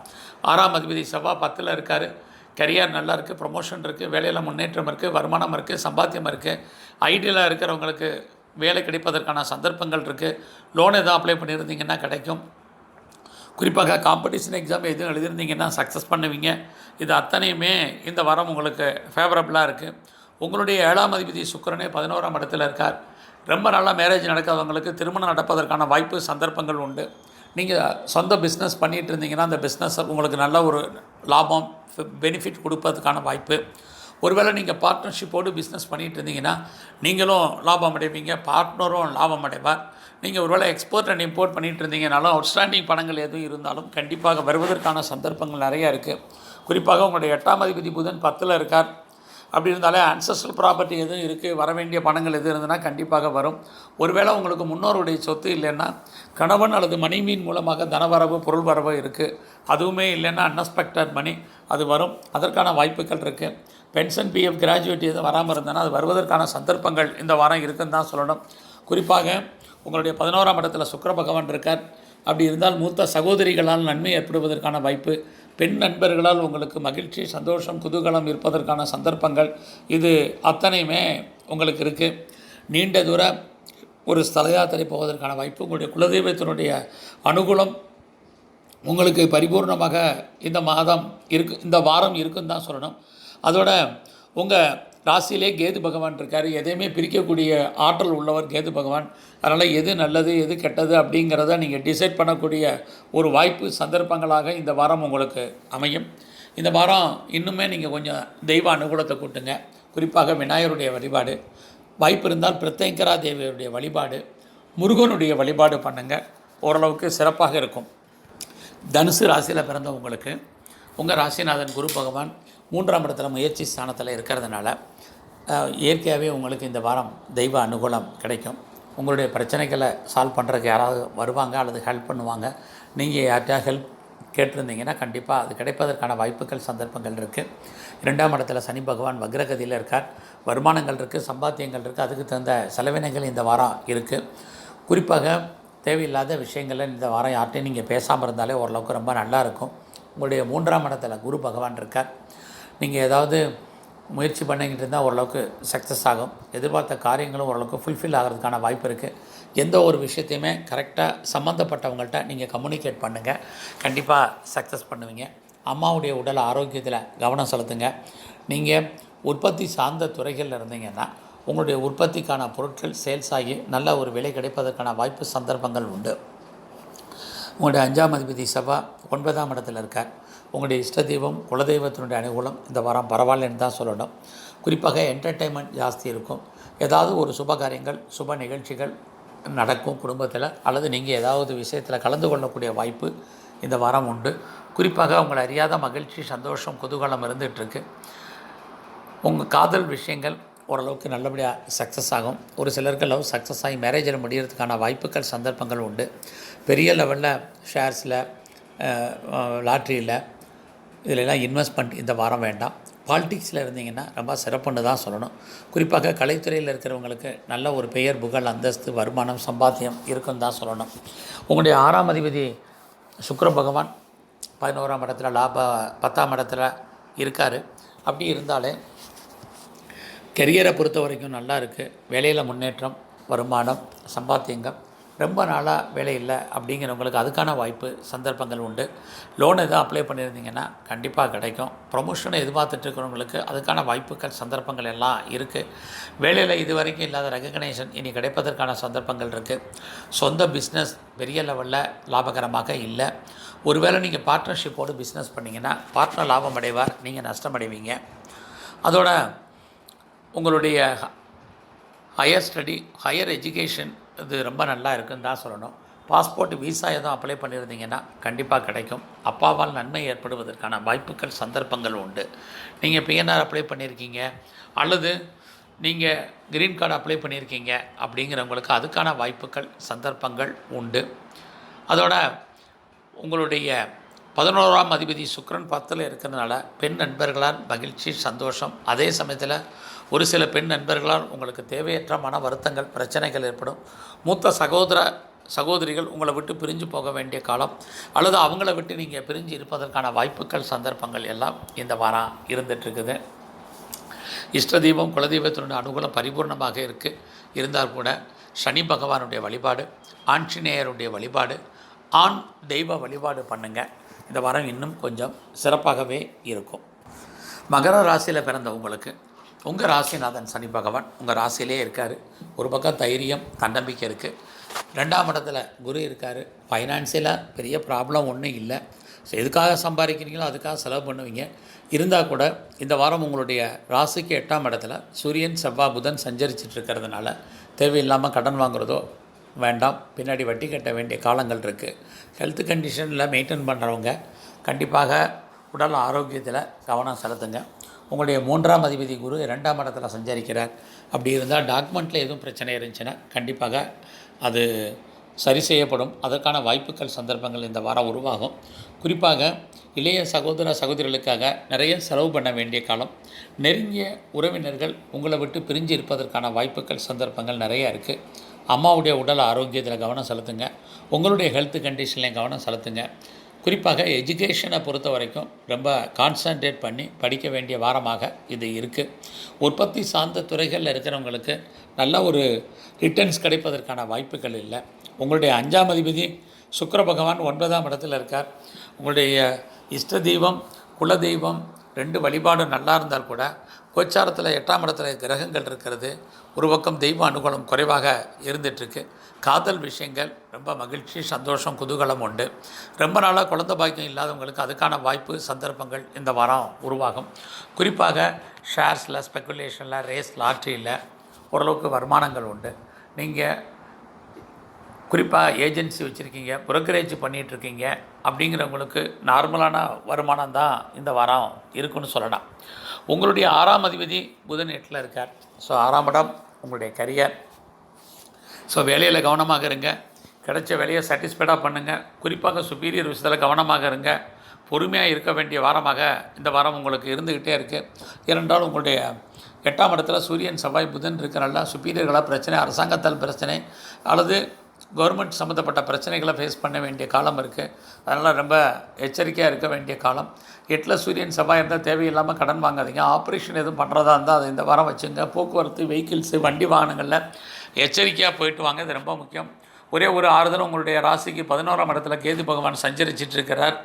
6ஆம் அதிபதி செவ்வாய் 10ல் இருக்கார். கரியர் நல்லா இருக்குது, ப்ரொமோஷன் இருக்குது, வேலையில் முன்னேற்றம் இருக்குது, வருமானம் இருக்குது, சம்பாத்தியம் இருக்குது. ஐடியில் இருக்கிறவங்களுக்கு வேலை கிடைப்பதற்கான சந்தர்ப்பங்கள் இருக்குது. லோன் எதுவும் அப்ளை பண்ணியிருந்தீங்கன்னா கிடைக்கும். குறிப்பாக காம்படிஷன் எக்ஸாம் எதுவும் எழுதியிருந்தீங்கன்னா சக்ஸஸ் பண்ணுவீங்க. இது அத்தனையுமே இந்த வாரம் உங்களுக்கு ஃபேவரபுளாக இருக்குது. உங்களுடைய 7ஆம் அதிபதி சுக்கிரனே 11ஆம் இடத்துல இருக்கார். ரொம்ப நாளாக மேரேஜ் நடக்காதவங்களுக்கு திருமணம் நடப்பதற்கான வாய்ப்பு, சந்தர்ப்பங்கள் உண்டு. நீங்கள் சொந்த பிஸ்னஸ் பண்ணிகிட்டு இருந்தீங்கன்னா அந்த பிஸ்னஸ் உங்களுக்கு நல்ல ஒரு லாபம், பெனிஃபிட் கொடுப்பதுக்கான வாய்ப்பு. ஒருவேளை நீங்கள் பார்ட்னர்ஷிப்போடு பிஸ்னஸ் பண்ணிகிட்டு இருந்தீங்கன்னா நீங்களும் லாபம் அடைவீங்க, பார்ட்னரும் லாபம் அடைவார். நீங்கள் ஒருவேளை எக்ஸ்போர்ட் அண்ட் இம்போர்ட் பண்ணிகிட்டு இருந்தீங்கனாலும் அவுட்ஸ்டாண்டிங் பணங்கள் எதுவும் இருந்தாலும் கண்டிப்பாக வருவதற்கான சந்தர்ப்பங்கள் நிறையா இருக்குது. குறிப்பாக உங்களுடைய 8ஆம் அதிபதி புதன் 10ல் இருக்கார். அப்படி இருந்தாலே ஆன்சஸ்ட்ரல் ப்ராப்பர்ட்டி எதுவும் இருக்குது, வர வேண்டிய பணங்கள் எது இருந்ததுன்னா கண்டிப்பாக வரும். ஒருவேளை உங்களுக்கு முன்னோருடைய சொத்து இல்லைன்னா கணவன் அல்லது மனைவியின் மூலமாக தனவரவு, பொருள் வரவு இருக்குது. அதுவுமே இல்லைன்னா அன்எக்ஸ்பெக்டட் மணி அது வரும். அதற்கான வாய்ப்புகள் இருக்குது. பென்ஷன், பிஎஃப், கிராஜுவேட் எதுவும் வராமல் இருந்ததுன்னா அது வருவதற்கான சந்தர்ப்பங்கள் இந்த வாரம் இருக்குன்னு தான் சொல்லணும். குறிப்பாக உங்களுடைய 11ஆம் இடத்துல சுக்கிர பகவான் இருக்கார். அப்படி இருந்தால் மூத்த சகோதரிகளால் நன்மை ஏற்படுவதற்கான வாய்ப்பு, பெண் நண்பர்களால் உங்களுக்கு மகிழ்ச்சி, சந்தோஷம், குதூகலம் இருப்பதற்கான சந்தர்ப்பங்கள் இது அத்தனையுமே உங்களுக்கு இருக்குது. நீண்ட தூர ஒரு ஸ்தல யாத்திரை போவதற்கான வாய்ப்பு, உங்களுடைய குலதெய்வத்தினுடைய அனுகூலம் உங்களுக்கு பரிபூர்ணமாக இந்த மாதம் இந்த வாரம் இருக்குன்னு தான் சொல்லணும். அதோட உங்கள் ராசியிலே கேது பகவான் இருக்கார். எதையுமே பிரிக்கக்கூடிய ஆற்றல் உள்ளவர் கேது பகவான். அதனால் எது நல்லது, எது கெட்டது அப்படிங்கிறத நீங்கள் டிசைட் பண்ணக்கூடிய ஒரு வாய்ப்பு, சந்தர்ப்பங்களாக இந்த வாரம் உங்களுக்கு அமையும். இந்த வாரம் இன்னுமே நீங்கள் கொஞ்சம் தெய்வ அனுகூலத்தை கூட்டுங்க. குறிப்பாக விநாயகருடைய வழிபாடு, வாய்ப்பு இருந்தால் பிரத்யங்கரா தேவியருடைய வழிபாடு, முருகனுடைய வழிபாடு பண்ணுங்கள். ஓரளவுக்கு சிறப்பாக இருக்கும். தனுசு ராசியில் பிறந்த உங்கள் ராசிநாதன் குரு பகவான் 3ஆம் இடத்துல முயற்சி ஸ்தானத்தில் இருக்கிறதுனால இயற்கையாகவே உங்களுக்கு இந்த வாரம் தெய்வ அனுகூலம் கிடைக்கும். உங்களுடைய பிரச்சனைகளை சால்வ் பண்ணுறதுக்கு யாராவது வருவாங்க அல்லது ஹெல்ப் பண்ணுவாங்க. நீங்கள் யார்கிட்ட ஹெல்ப் கேட்டிருந்தீங்கன்னா கண்டிப்பாக அது கிடைப்பதற்கான வாய்ப்புகள், சந்தர்ப்பங்கள் இருக்குது. 2ஆம் இடத்துல சனி பகவான் வக்ரகதியில் இருக்கார். வருமானங்கள் இருக்குது, சம்பாத்தியங்கள் இருக்குது, அதுக்கு தகுந்த செலவினங்கள் இந்த வாரம் இருக்குது. குறிப்பாக தேவையில்லாத விஷயங்களில் இந்த வாரம் யார்கிட்டையும் நீங்கள் பேசாமல் இருந்தாலே ஓரளவுக்கு ரொம்ப நல்லாயிருக்கும். உங்களுடைய 3ஆம் இடத்துல குரு பகவான் இருக்கார். நீங்கள் ஏதாவது முயற்சி பண்ணிக்கிட்டு இருந்தால் ஓரளவுக்கு சக்ஸஸ் ஆகும். எதிர்பார்த்த காரியங்களும் ஓரளவுக்கு ஃபுல்ஃபில் ஆகிறதுக்கான வாய்ப்பு இருக்குது. எந்த ஒரு விஷயத்தையுமே கரெக்டாக சம்மந்தப்பட்டவங்கள்ட்ட நீங்கள் கம்யூனிகேட் பண்ணுங்கள், கண்டிப்பாக சக்ஸஸ் பண்ணுவீங்க. அம்மாவுடைய உடல் ஆரோக்கியத்தில் கவனம் செலுத்துங்க. நீங்கள் உற்பத்தி சார்ந்த துறைகளில் இருந்தீங்கன்னா உங்களுடைய உற்பத்திக்கான பொருட்கள் சேல்ஸ் ஆகி நல்ல ஒரு விலை கிடைப்பதற்கான வாய்ப்பு, சந்தர்ப்பங்கள் உண்டு. உங்களுடைய 5ஆம் அதிபதி செவ்வாய் 9ஆம் இடத்துல இருக்கார். உங்களுடைய இஷ்ட தெய்வம், குலதெய்வத்தினுடைய அனுகூலம் இந்த வாரம் பரவாயில்லன்னு தான் சொல்லணும். குறிப்பாக என்டர்டெயின்மெண்ட் ஜாஸ்தி இருக்கும். ஏதாவது ஒரு சுப காரியங்கள், சுப நிகழ்ச்சிகள் நடக்கும் குடும்பத்தில், அல்லது நீங்கள் ஏதாவது விஷயத்தில் கலந்து கொள்ளக்கூடிய வாய்ப்பு இந்த வாரம் உண்டு. குறிப்பாக உங்களை அறியாத மகிழ்ச்சி, சந்தோஷம், குதூகலம் இருந்துகிட்ருக்கு. உங்கள் காதல் விஷயங்கள், ஓரளவுக்கு நல்லபடியாக சக்ஸஸ் ஆகும். ஒரு சிலருக்கு லவ் சக்ஸஸ் ஆகி மேரேஜில் முடிகிறதுக்கான வாய்ப்புகள் சந்தர்ப்பங்கள் உண்டு. பெரிய லெவலில் ஷேர்ஸில், லாட்ரியில் இதிலெல்லாம் இன்வெஸ்ட்மெண்ட் இந்த வாரம் வேண்டாம். பாலிடிக்ஸில் இருந்தீங்கன்னா ரொம்ப சிறப்புன்னு தான் சொல்லணும். குறிப்பாக கலைத்துறையில் இருக்கிறவங்களுக்கு நல்ல ஒரு பெயர், புகழ், அந்தஸ்து, வருமானம், சம்பாத்தியம் இருக்குன்னு தான் சொல்லணும். உங்களுடைய 6ஆம் அதிபதி சுக்கிர பகவான் 11ஆம் இடத்துல, 10ஆம் இடத்துல இருக்கார். அப்படி இருந்தாலே கெரியரை பொறுத்த வரைக்கும் நல்லா இருக்குது. வேலையில் முன்னேற்றம், வருமானம், சம்பாத்தியங்கள். ரொம்ப நாளாக வேலை இல்லை அப்படிங்கிறவங்களுக்கு அதுக்கான வாய்ப்பு சந்தர்ப்பங்கள் உண்டு. லோன் எதுவும் அப்ளை பண்ணியிருந்தீங்கன்னா கண்டிப்பாக கிடைக்கும். ப்ரொமோஷனை எதிர்பார்த்துட்ருக்கிறவங்களுக்கு அதுக்கான வாய்ப்புகள் சந்தர்ப்பங்கள் எல்லாம் இருக்குது. வேலையில் இது வரைக்கும் இல்லாத ரெகக்னைசேஷன் இனி கிடைப்பதற்கான சந்தர்ப்பங்கள் இருக்குது. சொந்த பிஸ்னஸ் பெரிய லெவலில் லாபகரமாக இல்லை. ஒருவேளை நீங்கள் பார்ட்னர்ஷிப்போடு பிஸ்னஸ் பண்ணிங்கன்னா பார்ட்னர் லாபம் அடைவார், நீங்கள் நஷ்டம் அடைவீங்க. அதோட உங்களுடைய ஹையர் ஸ்டடி, ஹையர் எஜுகேஷன் இது ரொம்ப நல்லா இருக்குன்னு தான் சொல்லணும். பாஸ்போர்ட், விசா எதுவும் அப்ளை பண்ணியிருந்தீங்கன்னா கண்டிப்பாக கிடைக்கும். அப்பாவால் நன்மை ஏற்படுவதற்கான வாய்ப்புகள் சந்தர்ப்பங்கள் உண்டு. நீங்கள் பிஎன்ஆர் அப்ளை பண்ணியிருக்கீங்க அல்லது நீங்கள் க்ரீன் கார்டு அப்ளை பண்ணியிருக்கீங்க அப்படிங்கிறவங்களுக்கு அதுக்கான வாய்ப்புகள் சந்தர்ப்பங்கள் உண்டு. அதோட உங்களுடைய 11ஆம் அதிபதி சுக்கிரன் 10ல் இருக்கிறதுனால பெண் நண்பர்களால் மகிழ்ச்சி, சந்தோஷம். அதே சமயத்தில் ஒரு சில பெண் நண்பர்களால் உங்களுக்கு தேவையற்ற மன வருத்தங்கள், பிரச்சனைகள் ஏற்படும். மூத்த சகோதரிகள் உங்களை விட்டு பிரிஞ்சு போக வேண்டிய காலம் அல்லது அவங்கள விட்டு நீங்கள் பிரிஞ்சு இருப்பதற்கான வாய்ப்புகள் சந்தர்ப்பங்கள் எல்லாம் இந்த வாரம் இருந்துகிட்ருக்குது. இஷ்ட தெய்வம், குலதெய்வத்தினுடைய அனுகூலம் பரிபூர்ணமாக இருந்தால் கூட சனி பகவானுடைய வழிபாடு, ஆஞ்சநேயருடைய வழிபாடு, ஆண் தெய்வ வழிபாடு பண்ணுங்கள். இந்த வாரம் இன்னும் கொஞ்சம் சிறப்பாகவே இருக்கும். மகர ராசியில் பிறந்தவங்களுக்கு உங்கள் ராசிநாதன் சனி பகவான் உங்கள் ராசியிலே இருக்கார். ஒரு பக்கம் தைரியம், தன்னம்பிக்கை இருக்குது. 2ஆம் இடத்துல குரு இருக்கார். ஃபைனான்சியலாக பெரிய ப்ராப்ளம் ஒன்றும் இல்லை. ஸோ எதுக்காக சம்பாதிக்கிறீங்களோ அதுக்காக செலவு பண்ணுவீங்க. இருந்தால் கூட இந்த வாரம் உங்களுடைய ராசிக்கு 8ஆம் இடத்துல சூரியன், செவ்வாய், புதன் சஞ்சரிச்சிட்ருக்கிறதுனால தேவையில்லாமல் கடன் வாங்குறதோ வேண்டாம். பின்னாடி வட்டி கட்ட வேண்டிய காலங்கள் இருக்குது. ஹெல்த் கண்டிஷனில் மெயின்டைன் பண்ணுறவங்க கண்டிப்பாக உடல் ஆரோக்கியத்தில் கவனம் செலுத்துங்க. உங்களுடைய 3ஆம் அதிபதி குரு 2ஆம் இடத்துல சஞ்சரிக்கிறார். அப்படி இருந்தால் டாக்குமெண்ட்டில் எதுவும் பிரச்சனை இருந்துச்சுன்னா கண்டிப்பாக அது சரி செய்யப்படும். அதற்கான வாய்ப்புகள் சந்தர்ப்பங்கள் இந்த வாரம் உருவாகும். குறிப்பாக இளைய சகோதரிகளுக்காக நிறைய செலவு பண்ண வேண்டிய காலம். நெருங்கிய உறவினர்கள் உங்களை விட்டு பிரிஞ்சு இருப்பதற்கான வாய்ப்புகள் சந்தர்ப்பங்கள் நிறையா இருக்குது. அம்மாவுடைய உடல் ஆரோக்கியத்தில் கவனம் செலுத்துங்க. உங்களுடைய ஹெல்த் கண்டிஷன்லையும் கவனம் செலுத்துங்க. குறிப்பாக எஜுகேஷனை பொறுத்த வரைக்கும் ரொம்ப கான்சன்ட்ரேட் பண்ணி படிக்க வேண்டிய வாரமாக இது இருக்குது. உற்பத்தி சார்ந்த துறைகளில் இருக்கிறவங்களுக்கு நல்ல ஒரு ரிட்டர்ன்ஸ் கிடைப்பதற்கான வாய்ப்புகள் இல்லை. உங்களுடைய 5ஆம் அதிபதி சுக்கிர பகவான் 9ஆம் இடத்துல இருக்கார். உங்களுடைய இஷ்ட தெய்வம், குலதெய்வம் 2 வழிபாடு நல்லா இருந்தால் கூட கோச்சாரத்தில் 8ஆம் இடத்துல கிரகங்கள் இருக்கிறது. ஒரு பக்கம் தெய்வ அனுகூலம் குறைவாக இருந்துகிட்ருக்கு. காதல் விஷயங்கள் ரொம்ப மகிழ்ச்சி, சந்தோஷம், குதூகலம் உண்டு. ரொம்ப நாளாக குழந்தை பாக்கியம் இல்லாதவங்களுக்கு அதுக்கான வாய்ப்பு சந்தர்ப்பங்கள் இந்த வாரம் உருவாகும். குறிப்பாக ஷேர்ஸில், ஸ்பெக்குலேஷனில், ரேஸ், லாட்ரியில் ஓரளவுக்கு வருமானங்கள் உண்டு. நீங்கள் குறிப்பாக ஏஜென்சி வச்சுருக்கீங்க, புரோக்கரேஜ் பண்ணிகிட்ருக்கீங்க அப்படிங்கிறவங்களுக்கு நார்மலான வருமானம் தான் இந்த வாரம் இருக்குன்னு சொல்லலாம். உங்களுடைய 6ஆம் அதிபதி புதன் 8ல் இருக்கார். ஸோ 6ஆம் இடம் உங்களுடைய கரியர். ஸோ வேலையில் கவனமாக இருங்க. கிடைச்ச வேலையை சாட்டிஸ்ஃபைடாக பண்ணுங்கள். குறிப்பாக சுப்பீரியர் விஷயத்தில் கவனமாக இருங்க. பொறுமையாக இருக்க வேண்டிய வாரமாக இந்த வாரம் உங்களுக்கு இருந்துக்கிட்டே இருக்குது. ஏனென்றால் உங்களுடைய 8ஆம் இடத்துல சூரியன், செவ்வாய், புதன் இருக்கிறனால சுப்பீரியர்களாக பிரச்சனை, அரசாங்கத்தால் பிரச்சனை அல்லது கவர்மெண்ட் சம்மந்தப்பட்ட பிரச்சனைகளை ஃபேஸ் பண்ண வேண்டிய காலம் இருக்குது. அதனால் ரொம்ப எச்சரிக்கையாக இருக்க வேண்டிய காலம். 8ல் சூரியன், செவ்வாய் இருந்தால் தேவையில்லாமல் கடன் வாங்காதீங்க. ஆப்ரேஷன் எதுவும் பண்ணுறதா இருந்தால் அதை இந்த வாரம் வச்சுங்க. போக்குவரத்து, வெஹிக்கிள்ஸு, வண்டி வாகனங்களில் எச்சரிக்கையாக போயிட்டு வாங்க. இது ரொம்ப முக்கியம். ஒரே ஒரு ஆறுதல், உங்களுடைய ராசிக்கு 11ஆம் இடத்துல கேது பகவான் சஞ்சரிச்சிட்ருக்கிறார்.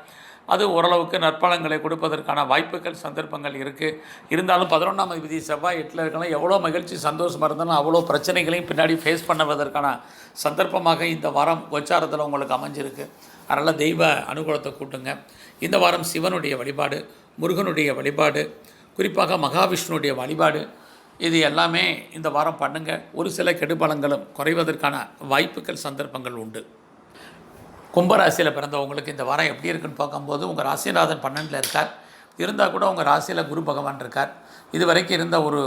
அது ஓரளவுக்கு நற்பலன்களை கொடுப்பதற்கான வாய்ப்புகள் சந்தர்ப்பங்கள் இருக்குது. இருந்தாலும் 11ஆம் அதிபதி செவ்வாய் 8ல் இருக்கலாம். எவ்வளோ மகிழ்ச்சி, சந்தோஷமாக இருந்தாலும் அவ்வளோ பிரச்சனைகளையும் பின்னாடி ஃபேஸ் பண்ணுவதற்கான சந்தர்ப்பமாக இந்த வாரம் கோச்சாரத்தில் உங்களுக்கு அமைஞ்சிருக்கு. அதனால் தெய்வ அனுகூலத்தை கூட்டுங்க. இந்த வாரம் சிவனுடைய வழிபாடு, முருகனுடைய வழிபாடு, குறிப்பாக மகாவிஷ்ணுடைய வழிபாடு, இது எல்லாமே இந்த வாரம் பண்ணுங்கள். ஒரு சில கெடுபலங்களும் குறைவதற்கான வாய்ப்புகள் சந்தர்ப்பங்கள் உண்டு. கும்பராசியில் பிறந்தவங்களுக்கு இந்த வாரம் எப்படி இருக்குன்னு பார்க்கும்போது உங்கள் ராசிநாதன் 12ல் இருக்கார். இருந்தால் கூட உங்கள் ராசியில் குரு பகவான் இருக்கார். இது வரைக்கும் இருந்த ஒரு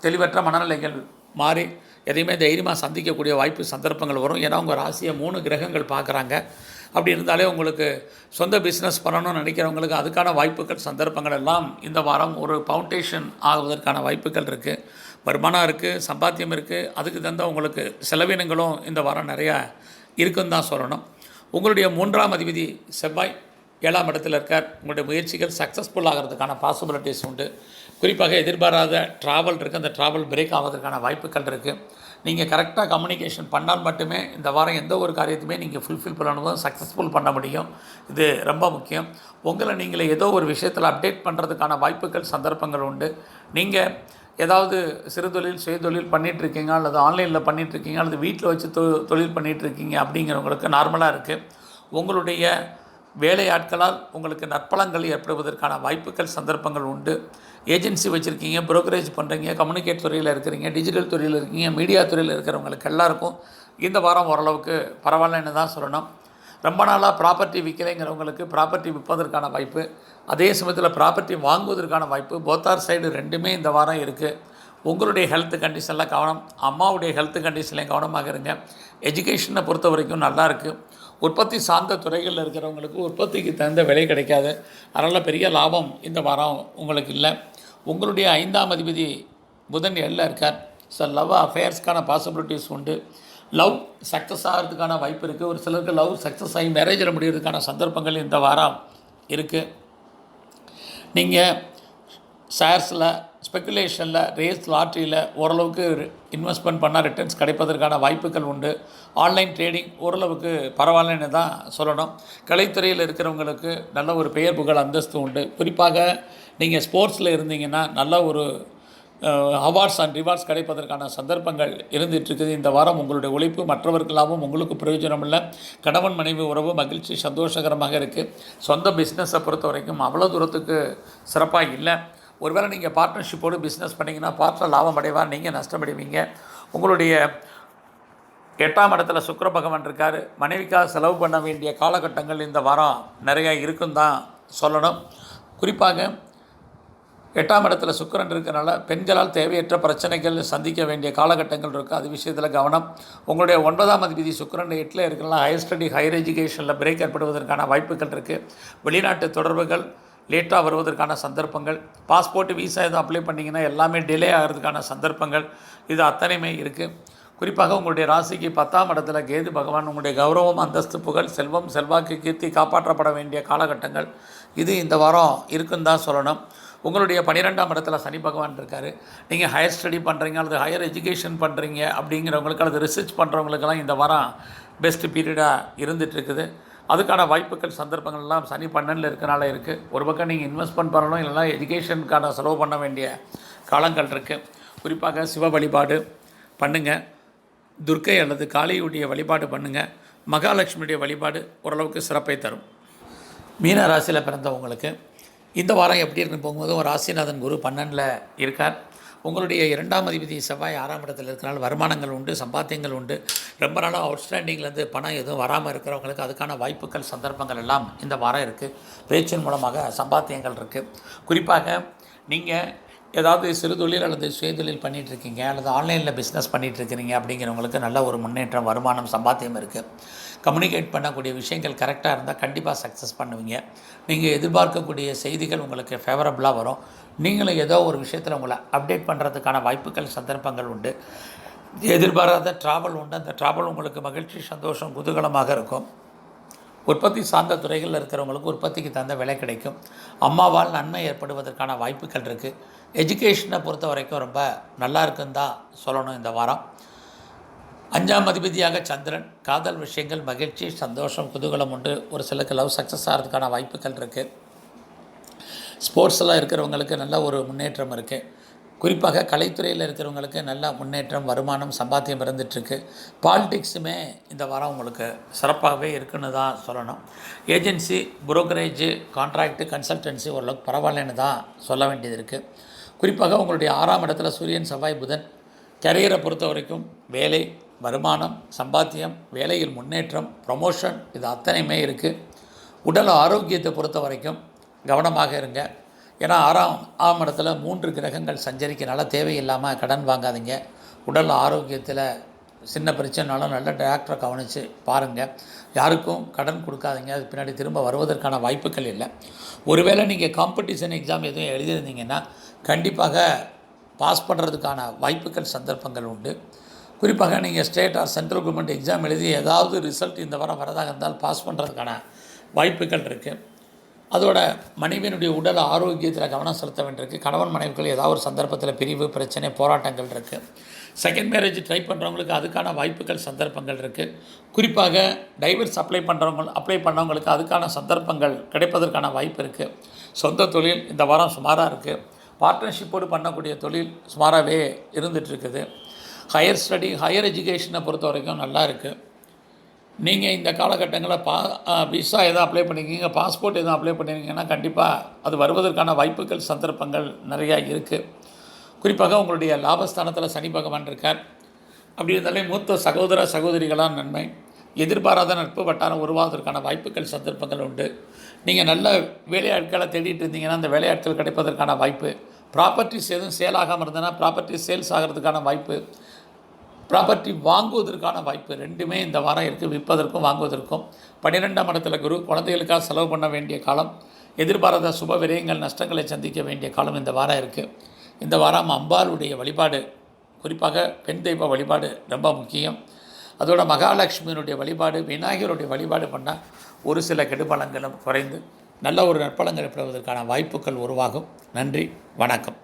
தெளிவற்ற மனநிலைகள் மாறி எதையுமே தைரியமாக சந்திக்கக்கூடிய வாய்ப்பு சந்தர்ப்பங்கள் வரும். ஏன்னா உங்கள் ராசியை 3 கிரகங்கள் பார்க்குறாங்க. அப்படி இருந்தாலே உங்களுக்கு சொந்த பிஸ்னஸ் பண்ணணும்னு நினைக்கிறவங்களுக்கு அதுக்கான வாய்ப்புகள் சந்தர்ப்பங்கள் எல்லாம் இந்த வாரம் ஒரு ஃபவுண்டேஷன் ஆகுவதற்கான வாய்ப்புகள் இருக்குது. வருமானம் இருக்குது, சம்பாத்தியம் இருக்குது. அதுக்கு தகுந்த உங்களுக்கு செலவினங்களும் இந்த வாரம் நிறையா இருக்குன்னு தான் சொல்லணும். உங்களுடைய 3ஆம் அதிபதி செவ்வாய் 7ஆம் இடத்துல இருக்கார். உங்களுடைய முயற்சிகள் சக்ஸஸ்ஃபுல் ஆகிறதுக்கான பாசிபிலிட்டிஸ் உண்டு. குறிப்பாக எதிர்பாராத ட்ராவல் இருக்குது. அந்த ட்ராவல் பிரேக் ஆகிறதுக்கான வாய்ப்புகள் இருக்குது. நீங்கள் கரெக்டாக கம்யூனிகேஷன் பண்ணால் மட்டுமே இந்த வாரம் எந்த ஒரு காரியத்தையுமே நீங்கள் ஃபுல்ஃபில் பண்ணணும், சக்ஸஸ்ஃபுல் பண்ண முடியும். இது ரொம்ப முக்கியம். உங்களை நீங்களே ஏதோ ஒரு விஷயத்தில் அப்டேட் பண்ணுறதுக்கான வாய்ப்புகள் சந்தர்ப்பங்கள் உண்டு. நீங்கள் ஏதாவது சிறு தொழில் சுயதொழில் பண்ணிகிட்ருக்கீங்க, அல்லது ஆன்லைனில் பண்ணிகிட்ருக்கீங்க, அல்லது வீட்டில் வச்சு தொழில் பண்ணிகிட்ருக்கீங்க அப்படிங்கிறவங்களுக்கு நார்மலாக இருக்குது. உங்களுடைய வேலையாட்களால் உங்களுக்கு நற்பலங்கள் ஏற்படுவதற்கான வாய்ப்புகள் சந்தர்ப்பங்கள் உண்டு. ஏஜென்சி வச்சுருக்கீங்க, புரோக்கரேஜ் பண்ணுறீங்க, கம்யூனிகேட் துறையில் இருக்கிறீங்க, டிஜிட்டல் துறையில் இருக்கீங்க, மீடியா துறையில் இருக்கிறவங்களுக்கு எல்லாருக்கும் இந்த வாரம் ஓரளவுக்கு பரவாயில்லன்னு தான் சொல்லணும். ரொம்ப நாளாக ப்ராப்பர்ட்டி விற்கலைங்கிறவங்களுக்கு ப்ராப்பர்ட்டி விற்பதற்கான வாய்ப்பு, அதே சமயத்தில் ப்ராப்பர்ட்டி வாங்குவதற்கான வாய்ப்பு, போத்தார் சைடு ரெண்டுமே இந்த வாரம் இருக்குது. உங்களுடைய ஹெல்த் கண்டிஷனில் கவனம், அம்மாவுடைய ஹெல்த் கண்டிஷன்லையும் கவனமாக இருங்க. எஜுகேஷனை பொறுத்த வரைக்கும் நல்லா இருக்குது. உற்பத்தி சார்ந்த துறைகளில் இருக்கிறவங்களுக்கு உற்பத்திக்கு தகுந்த விலை கிடைக்காது. அதனால் பெரிய லாபம் இந்த வாரம் உங்களுக்கு இல்லை. உங்களுடைய 5ஆம் அதிபதி புதன் எல்ல இருக்கார். ஸோ லவ் அஃபேர்ஸ்க்கான பாசிபிலிட்டிஸ் உண்டு. லவ் சக்ஸஸ் ஆகிறதுக்கான வாய்ப்பு இருக்குது. ஒரு சிலருக்கு லவ் சக்ஸஸ் ஆகி மேரேஜில் முடிகிறதுக்கான சந்தர்ப்பங்கள் இந்த வாரம் இருக்குது. நீங்கள் ஷேர்ஸில், ஸ்பெக்குலேஷனில், ரேஸ், லாட்ரியில் ஓரளவுக்கு இன்வெஸ்ட்மெண்ட் பண்ணால் ரிட்டர்ன்ஸ் கிடைப்பதற்கான வாய்ப்புகள் உண்டு. ஆன்லைன் ட்ரேடிங் ஓரளவுக்கு பரவாயில்லன்னு தான் சொல்லணும். கலைத்துறையில் இருக்கிறவங்களுக்கு நல்ல ஒரு பெயர் புகழ் அந்தஸ்து உண்டு. குறிப்பாக நீங்கள் ஸ்போர்ட்ஸில் இருந்தீங்கன்னா நல்ல ஒரு அவார்ட்ஸ் அண்ட் ரிவார்ட்ஸ் கிடைப்பதற்கான சந்தர்ப்பங்கள் இருந்துகிட்ருக்குது. இந்த வாரம் உங்களுடைய உழைப்பு மற்றவர்களாகவும் உங்களுக்கு பிரயோஜனம் இல்லை. கணவன் மனைவி உறவு மகிழ்ச்சி சந்தோஷகரமாக இருக்குது. சொந்த பிஸ்னஸை பொறுத்த வரைக்கும் அவ்வளோ தூரத்துக்கு சிறப்பாக இல்லை. ஒருவேளை நீங்கள் பார்ட்னர்ஷிப்போடு பிஸ்னஸ் பண்ணிங்கன்னா பார்ட்னர் லாபம் அடைவார், நீங்கள் நஷ்டமடைவீங்க. உங்களுடைய 8ஆம் இடத்துல சுக்கிர பகவான் இருக்கார். மனைவிக்காக செலவு பண்ண வேண்டிய காலகட்டங்கள் இந்த வாரம் நிறையா இருக்குன்னு தான் சொல்லணும். குறிப்பாக 8ஆம் இடத்துல சுக்கிரன் இருக்கிறனால பெண்களால் தேவையற்ற பிரச்சனைகள் சந்திக்க வேண்டிய காலகட்டங்கள் இருக்குது. அது விஷயத்தில் கவனம். உங்களுடைய 9ஆம் அதிபதி சுக்கிரன் 8ல் இருக்கிறனால ஹையர் ஸ்டடி, ஹையர் எஜுகேஷனில் பிரேக் ஏற்படுவதற்கான வாய்ப்புகள் இருக்குது. வெளிநாட்டு தொடர்புகள் லேட்டாக வருவதற்கான சந்தர்ப்பங்கள், பாஸ்போர்ட் விசா எதுவும் அப்ளை பண்ணிங்கன்னா எல்லாமே டிலே ஆகிறதுக்கான சந்தர்ப்பங்கள் இது அத்தனையுமே இருக்குது. குறிப்பாக உங்களுடைய ராசிக்கு 10ஆம் இடத்துல கேது பகவான் உங்களுடைய கௌரவம், அந்தஸ்து, புகழ், செல்வம், செல்வாக்கு, கீர்த்தி காப்பாற்றப்பட வேண்டிய காலகட்டங்கள் இது இந்த வாரம் இருக்குன்னு தான் சொல்லணும். உங்களுடைய 12ஆம் இடத்துல சனி பகவான் இருக்கார். நீங்கள் ஹையர் ஸ்டடி பண்ணுறீங்க அல்லது ஹையர் எஜுகேஷன் பண்ணுறீங்க அப்படிங்கிறவங்களுக்கு அல்லது ரிசர்ச் பண்ணுறவங்களுக்கெல்லாம் இந்த வாரம் பெஸ்ட் பீரியடாக இருந்துகிட்ருக்குது. அதுக்கான வாய்ப்புகள் சந்தர்ப்பங்கள்லாம் சனி 12ல் இருக்கனால இருக்குது. ஒரு பக்கம் நீங்கள் இன்வெஸ்ட்மெண்ட் பண்ணணும், இல்லைனா எஜுகேஷனுக்கான செலவு பண்ண வேண்டிய காலங்கள் இருக்குது. குறிப்பாக சிவ வழிபாடு பண்ணுங்கள், துர்க்கை அல்லது காளியுடைய வழிபாடு பண்ணுங்கள், மகாலட்சுமியுடைய வழிபாடு ஓரளவுக்கு சிறப்பை தரும். மீன ராசியில் பிறந்தவங்களுக்கு இந்த வாரம் எப்படி இருக்குன்னு போகும்போது ஒரு ராசிநாதன் குரு 12ல் இருக்கார். உங்களுடைய 2ஆம் அதிபதி செவ்வாய் 6ஆம் இடத்துல இருக்கிறனால வருமானங்கள் உண்டு, சம்பாத்தியங்கள் உண்டு. ரொம்ப நாளாக அவுட்ஸ்டாண்டிங்லேருந்து பணம் எதுவும் வராமல் இருக்கிறவங்களுக்கு அதுக்கான வாய்ப்புகள் சந்தர்ப்பங்கள் எல்லாம் இந்த வாரம் இருக்குது. பேச்சின் மூலமாக சம்பாத்தியங்கள் இருக்குது. குறிப்பாக நீங்கள் ஏதாவது சிறு தொழில் அல்லது சுயதொழில் பண்ணிகிட்ருக்கீங்க அல்லது ஆன்லைனில் பிஸ்னஸ் பண்ணிகிட்ருக்கிறீங்க அப்படிங்கிறவங்களுக்கு நல்ல ஒரு முன்னேற்றம், வருமானம், சம்பாத்தியம் இருக்குது. கம்யூனிகேட் பண்ணக்கூடிய விஷயங்கள் கரெக்டாக இருந்தால் கண்டிப்பாக சக்ஸஸ் பண்ணுவீங்க. நீங்கள் எதிர்பார்க்கக்கூடிய செய்திகள் உங்களுக்கு ஃபேவரபுளாக வரும். நீங்களும் ஏதோ ஒரு விஷயத்தில் உங்களை அப்டேட் பண்ணுறதுக்கான வாய்ப்புகள் சந்தர்ப்பங்கள் உண்டு. எதிர்பாராத ட்ராவல் உண்டு. அந்த ட்ராவல் உங்களுக்கு மகிழ்ச்சி, சந்தோஷம், குதூகலமாக இருக்கும். உற்பத்தி சார்ந்த துறைகளில் இருக்கிறவங்களுக்கு உற்பத்திக்கு தகுந்த விலை கிடைக்கும். அம்மாவால் நன்மை ஏற்படுவதற்கான வாய்ப்புகள் இருக்குது. எஜுகேஷனை பொறுத்த வரைக்கும் ரொம்ப நல்லா இருக்குன்னு தான் சொல்லணும். இந்த வாரம் 5ஆம் அதிபதியாக சந்திரன், காதல் விஷயங்கள், மகிழ்ச்சி, சந்தோஷம், குதூகலம் உண்டு. ஒரு சிலருக்கு லவ் சக்ஸஸ் ஆகிறதுக்கான வாய்ப்புகள் இருக்குது. ஸ்போர்ட்ஸெல்லாம் இருக்கிறவங்களுக்கு நல்ல ஒரு முன்னேற்றம் இருக்குது. குறிப்பாக கலைத்துறையில் இருக்கிறவங்களுக்கு நல்ல முன்னேற்றம், வருமானம், சம்பாத்தியம் இருந்துகிட்ருக்கு. பாலிடிக்ஸுமே இந்த வாரம் உங்களுக்கு சிறப்பாகவே இருக்குன்னு தான் சொல்லணும். ஏஜென்சி, புரோக்கரேஜு, கான்ட்ராக்டு, கன்சல்டன்சி ஓரளவுக்கு பரவாயில்லன்னு தான் சொல்ல வேண்டியது இருக்குது. குறிப்பாக உங்களுடைய 6ஆம் இடத்துல சூரியன், செவ்வாய், புதன். கரியரை பொறுத்த வரைக்கும் வேலை, வருமானம், சம்பாத்தியம், வேலையில் முன்னேற்றம், ப்ரொமோஷன் இது அத்தனையுமே இருக்குது. உடல் ஆரோக்கியத்தை பொறுத்த வரைக்கும் கவனமாக இருங்க. ஏன்னா ஆறாம் இடத்துல 3 கிரகங்கள் சஞ்சரிக்கிறனால தேவையில்லாமல் கடன் வாங்காதீங்க. உடல் ஆரோக்கியத்தில் சின்ன பிரச்சனைனாலும் நல்ல டாக்டரை கவனித்து பாருங்கள். யாருக்கும் கடன் கொடுக்காதீங்க, அது பின்னாடி திரும்ப வருவதற்கான வாய்ப்புகள் இல்லை. ஒருவேளை நீங்கள் காம்படிஷன் எக்ஸாம் எதுவும் எழுதியிருந்தீங்கன்னா கண்டிப்பாக பாஸ் பண்ணுறதுக்கான வாய்ப்புகள் சந்தர்ப்பங்கள் உண்டு. குறிப்பாக நீங்கள் state R central government exam எழுதி ஏதாவது ரிசல்ட் இந்த வாரம் வரதாக இருந்தால் பாஸ் பண்ணுறதுக்கான வாய்ப்புகள் இருக்குது. அதோட மனைவியினுடைய உடல் ஆரோக்கியத்தில் கவனம் செலுத்த வேண்டியிருக்கு. கணவன் மனைவிகள் ஏதாவது ஒரு சந்தர்ப்பத்தில் பிரிவு பிரச்சனை போராட்டங்கள் இருக்குது. செகண்ட் மேரேஜ் ட்ரை பண்ணுறவங்களுக்கு அதுக்கான வாய்ப்புகள் சந்தர்ப்பங்கள் இருக்குது. குறிப்பாக டைவர்ஸ் அப்ளை பண்ணவங்களுக்கு அதுக்கான சந்தர்ப்பங்கள் கிடைப்பதற்கான வாய்ப்பு இருக்குது. சொந்த தொழில் இந்த வாரம் சுமாராக இருக்குது. பார்ட்னர்ஷிப்போடு பண்ணக்கூடிய தொழில் சுமாராகவே இருந்துகிட்ருக்குது. ஹையர் எஜுகேஷனை பொறுத்த வரைக்கும் நல்லா இருக்குது. நீங்கள் இந்த காலகட்டங்களில் விசா எதுவும் அப்ளை பண்ணியிருக்கீங்க, பாஸ்போர்ட் எதுவும் அப்ளை பண்ணியிருக்கீங்கன்னா கண்டிப்பாக அது வருவதற்கான வாய்ப்புகள் சந்தர்ப்பங்கள் நிறையா இருக்குது. குறிப்பாக உங்களுடைய லாபஸ்தானத்தில் சனி பகவான் இருக்கார். அப்படி இருந்தாலே மூத்த சகோதரிகளான நன்மை, எதிர்பாராத நட்பு வட்டாரம் உருவாவதற்கான வாய்ப்புகள் சந்தர்ப்பங்கள் உண்டு. நீங்கள் நல்ல வேலையாட்களை தேடிட்டு இருந்தீங்கன்னா அந்த வேலையாட்கள் கிடைப்பதற்கான வாய்ப்பு, ப்ராப்பர்ட்டிஸ் எதுவும் சேல் ஆகாமல் இருந்ததுன்னா ப்ராப்பர்ட்டி சேல்ஸ் ஆகிறதுக்கான வாய்ப்பு, ப்ராப்பர்ட்டி வாங்குவதற்கான வாய்ப்பு ரெண்டுமே இந்த வாரம் இருக்குது. விற்பதற்கும் வாங்குவதற்கும். 12ஆம் இடத்துல குரு குழந்தைகளுக்காக செலவு பண்ண வேண்டிய காலம், எதிர்பாராத சுப விரயங்கள் நஷ்டங்களை சந்திக்க வேண்டிய காலம் இந்த வாரம் இருக்குது. இந்த வாரம் அம்பாளுடைய வழிபாடு, குறிப்பாக பெண் தெய்வ வழிபாடு ரொம்ப முக்கியம். அதோட மகாலட்சுமியினுடைய வழிபாடு, விநாயகருடைய வழிபாடு பண்ணால் ஒரு சில கெடுபலங்களும் குறைந்து நல்ல ஒரு நற்பலங்கள் பெறுவதற்கான வாய்ப்புகள் உருவாகும். நன்றி, வணக்கம்.